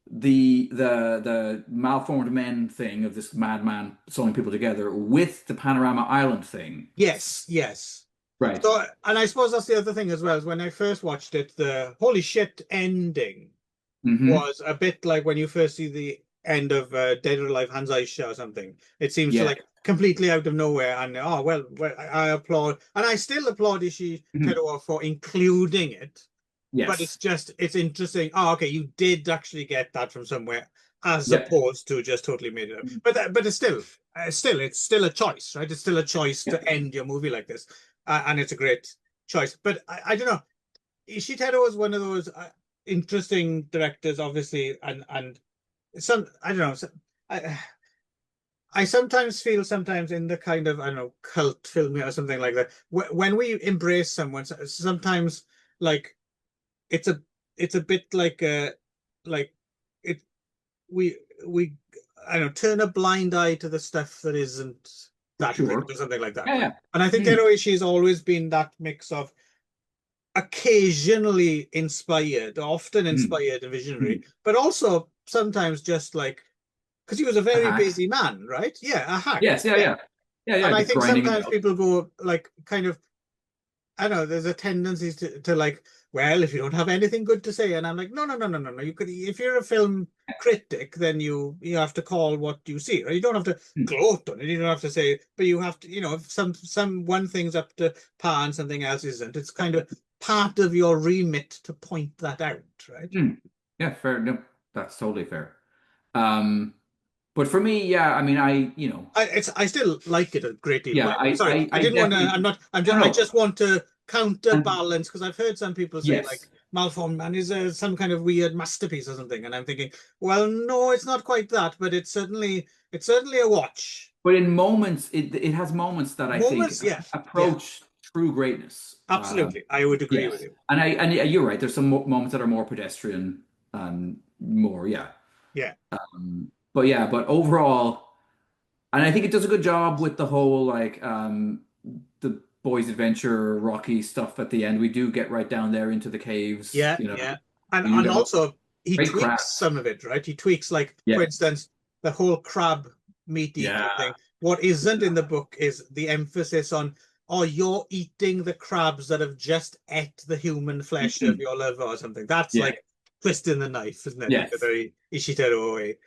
the malformed men thing of this madman sewing people together with the Panorama Island thing. yes, yes. Right. So, and I suppose that's the other thing as well, is when I first watched it, the holy shit ending Hmm. was a bit like when you first see the end of Dead or Alive Hanzaisha or something. It seems to Yeah. like completely out of nowhere. And oh well, I applaud, and I still applaud Ishii Mhm. Teruo for including it. But Yes. it's interesting. Oh, okay, you did actually get that from somewhere, as Yeah. opposed to just totally made it up. Mhm. But it's still a choice, right? It's still a choice Yeah. to end your movie like this, and it's a great choice. But I don't know. Ishitaro is one of those interesting directors, obviously, and some I don't know. I I sometimes feel sometimes in the kind of I don't know cult film or something like that. When we embrace someone, sometimes like it's a it's a bit like it we we I don't know turn a blind eye to the stuff that isn't For that great sure. or something like that, Yeah. right? Yeah. And I think Mm. Teruishi has always been that mix of occasionally inspired, often Mm. inspired and visionary, Mm. but also sometimes just like because he was a A very hack. busy man, right? Yeah, a hack. Yes. Yeah. Yeah. Yeah. Yeah. Yeah. And I Just think grinding it sometimes out. people go like kind of I know there's a tendency to like, well, if you don't have anything good to say, and I'm like, no, no, no, no, no, no. You could, if you're a film critic, then you have to call what you see, right? You don't have to Mm. gloat on it. You don't have to say, but you have to, if some one thing's up to par and something else isn't. It's kind of part of your remit to point that out, right? Mm. Yeah. Fair. No, that's totally fair. Um, but for me, yeah. I mean, I still like it a great deal. yeah. By the way, sorry, I I didn't want to. I'm definitely. not. No. I No. just want to And counterbalance because I've heard some people say like yes. Malformed Man is some kind of weird masterpiece or something, and I'm thinking, well, no, it's not quite that, but it's certainly a watch. But in moments, it has moments that I think Moments, yeah, yeah, approach true greatness. absolutely, I would agree with Yes, you. and yeah, you're right. There's some moments that are more pedestrian and more, yeah. Yeah, But yeah, but overall, and I think it does a good job with the whole like the boys' adventure, Rocky stuff at the end. We do get right down there into the caves, yeah, you know. yeah, and We do and get also he great tweaks craft. some of it, right? He tweaks like, for Yes. instance, the whole crab meat eating Yeah. thing. What isn't in the book is the emphasis on, oh, you're eating the crabs that have just ate the human flesh of Mhm. your liver or something. That's Yeah. like twisting the knife, isn't it? In a Yes. very Ishitaro way.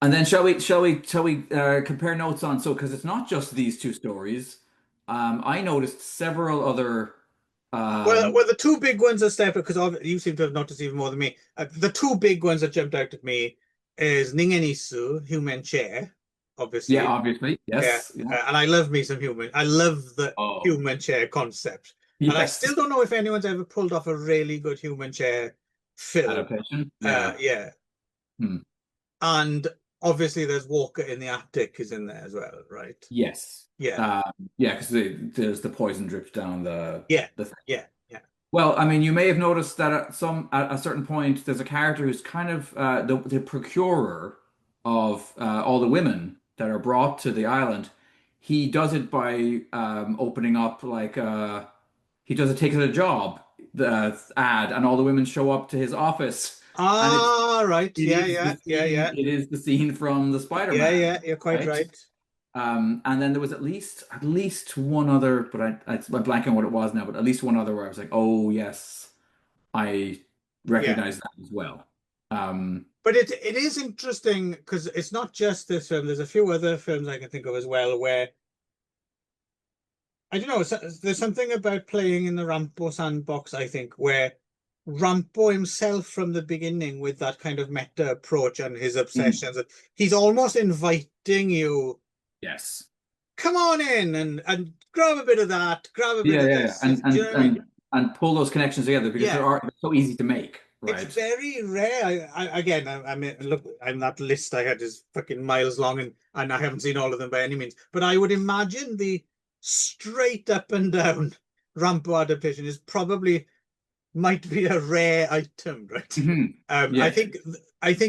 And then shall we compare notes on so because it's not just these two stories. I noticed several other Well, the two big ones that step because you seem to have noticed even more than me. The two big ones that jumped out at me is Ningen Human Chair, yeah, obviously. obviously. Yeah, Yes. Yeah. and I love me some human. I love the Oh, human chair concept, and I still yes. don't know if anyone's ever pulled off a really good human chair film. Adaptation. Yeah. Yeah, Hmm. and obviously there's Walker in the Attic is in there as well, right? Yes. Yeah, Yeah, because there's the poison drips down yeah, the thing. yeah, yeah. Well, I mean, you may have noticed that at a certain point, there's a character who's kind of the procurer of all the women that are brought to the island. He does it by opening up like he does it takes it a job the ad, and all the women show up to his office, and Ah, right. it Yeah, is the yeah, yeah, scene yeah, it is the scene from the yeah, Spider-Man, yeah. You're quite right? right. And then there was at least one other, but I'm blanking on what it was now, but at least one other where I was like, oh yes, I Yeah, recognize that as well. Um, but it is interesting because it's not just this film. There's a few other films I can think of as well where I don't know. There's something about playing in the Rampo sandbox, I think, where Rampo himself from the beginning with that kind of meta approach and his mm, obsessions, he's almost inviting you, yes. come on in and grab a bit of that, grab a bit Yeah, of yeah, yeah. this. Do you know what I mean? And pull those connections together because Yeah, they're so easy to make. It's right? very rare. I mean, look, I'm that list I had is fucking miles long, and I haven't seen all of them by any means. But I would imagine the straight up and down Rampo adaptation is probably might be a rare item, right? Hmm. I Yeah. think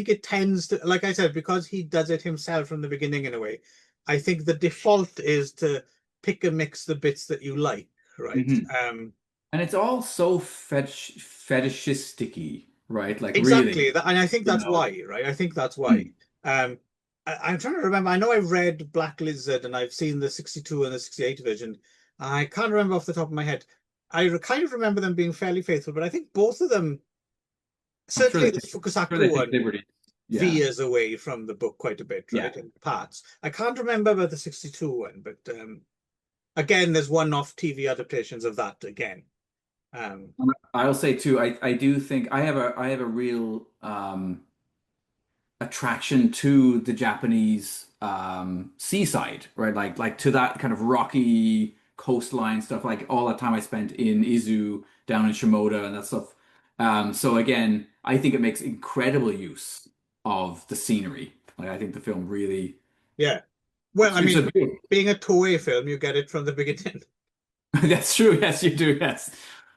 it tends to, like I said, because he does it himself from the beginning in a way. I think the default is to pick and mix the bits that you like, right? Hmm. And it's all so fetishisticky, right? Like really, Exactly. And I think you that's know. why, right? I think that's why. Mm. I'm trying to remember. I know I read Black Lizard and I've seen the 62 and the 68 version. I can't remember off the top of my head. Kind of remember them being fairly faithful, but I think both of them, I'm sure certainly the sure they Fukusaku take one, liberties. Yeah. veers away from the book quite a bit, Yeah. right? In parts. I can't remember about the 62 one, but again, there's one-off TV adaptations of that again. Um, I'll say too, I do think I have a real attraction to the Japanese seaside, right? Like to that kind of rocky coastline stuff, like all the time I spent in Izu down in Shimoda and that stuff. So again, I think it makes incredible use of the scenery. Like I think the film really yeah. Well, I it's a mean, being a Toei film, you get it from the beginning. that's true. Yes, you do. Yes.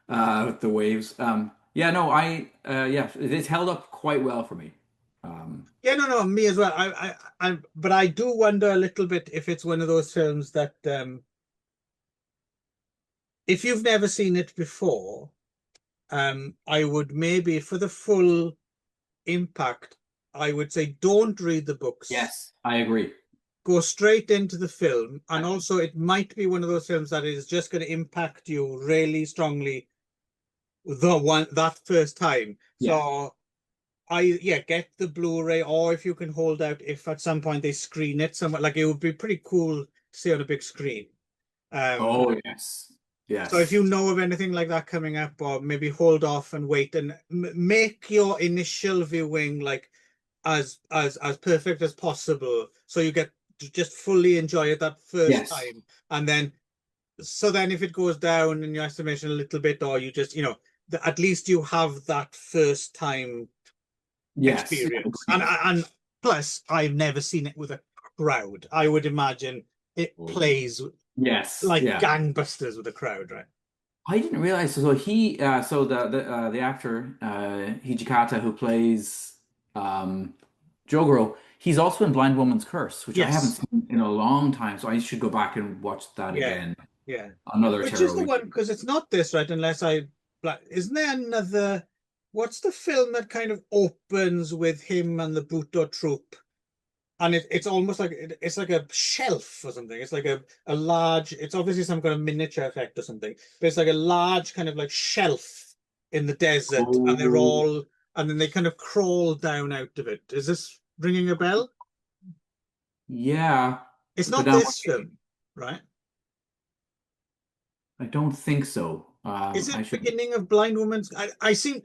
With the waves. Yeah, no, yeah, it's held up quite well for me. Um, Yeah, no, no, me as well. But I do wonder a little bit if it's one of those films that, if you've never seen it before, I would maybe for the full impact, I would say don't read the books, yes, I agree. go straight into the film, and also it might be one of those films that is just going to impact you really strongly that first time. Yeah. So yeah, get the Blu-ray, or if you can hold out, if at some point they screen it somewhere, like it would be pretty cool to see on a big screen. Um, Oh, yes. so if you Yes. know of anything like that coming up, or maybe hold off and wait and make your initial viewing like as perfect as possible, so you get to just fully enjoy it that first Yes. time, and then so then if it goes down in your estimation a little bit, or you just at least you have that first time Yes. experience. Agreed. And plus, I've never seen it with a crowd. I would imagine it plays Yes. like Yeah. gangbusters with a crowd, right? I didn't realize. So so the actor, Hijikata, who plays Jogoro, he's also in Blind Woman's Curse, which I haven't Yes. seen in a long time. So I should go back and watch that Yeah. again. Yeah. Another Which is Terror the Week. one, because it's not this, right? Unless I, like, isn't there another? What's the film that kind of opens with him and the Buto troupe? And it's almost like it's like a shelf or something. It's like a large. It's obviously some kind of miniature effect or something, but it's like a large kind of like shelf in the desert, and they're Oh, all, and then they kind of crawl down out of it. Is this ringing a bell? yeah. It's But not now this film, right? I don't think so. Is I it should. beginning of Blind Woman's? I seem,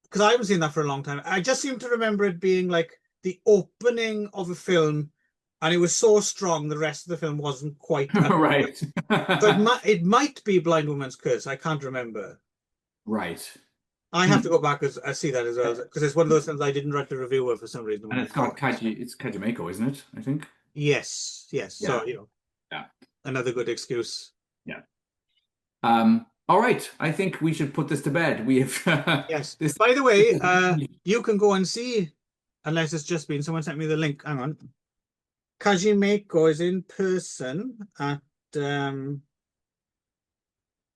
because I haven't seen that for a long time. I just seem to remember it being like the opening of a film, and it was so strong the rest of the film wasn't quite up to Right. it. So it might be Blind Woman's Curse. I can't remember. Right. I have to Hmm. go back and see that as well, because it's one of those things I didn't write the review of for some reason when And I it's saw got it. Kaji, it's Kajimeko, isn't it? I think. Yes, yes. Yeah. So Yeah. another good excuse. Yeah. All right. I think we should put this to bed. We have Yes. this. By the way, you can go and see, unless it's just been someone sent me the link. Hang on. Kajimeko is in person at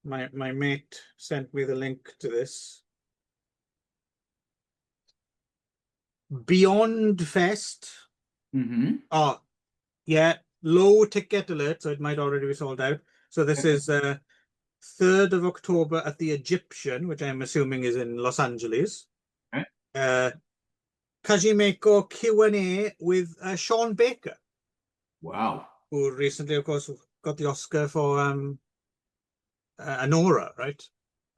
my mate sent me the link to this. Beyond Fest. Hmm. Oh, yeah, low ticket alert, so it might already be sold out. So this is 3rd of October at the Egyptian, which I'm assuming is in Los Angeles. Okay. Uh, Kajimeko Q&A with Sean Baker, Wow. who recently, of course, got the Oscar for Anora, right?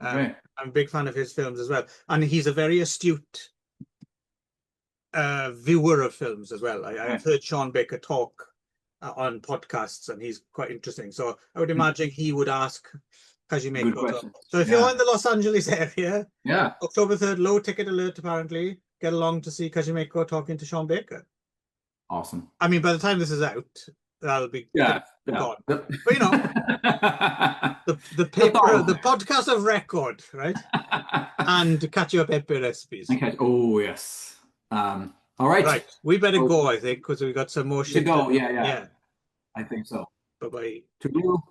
Okay. I'm a big fan of his films as well. And he's a very astute viewer of films as well. I've Okay. heard Sean Baker talk on podcasts, and he's quite interesting. So I would imagine he would ask Good Kajimeko. question. So if you're Yeah. in the Los Angeles area, Yeah. October 3rd, low ticket alert, apparently. Get along to see Kajimeko talking to Sean Baker. Awesome. I mean, by the time this is out, that'll be Yeah. Yeah. gone. But you know, the The paper, the thought. podcast of record, right? And catch up epic recipes. Okay. Oh, yes. All right. Right, we better So, go, I think, because we got some more to shit to go. do. Yeah. Yeah. Yeah. I think so. Bye-bye. To you.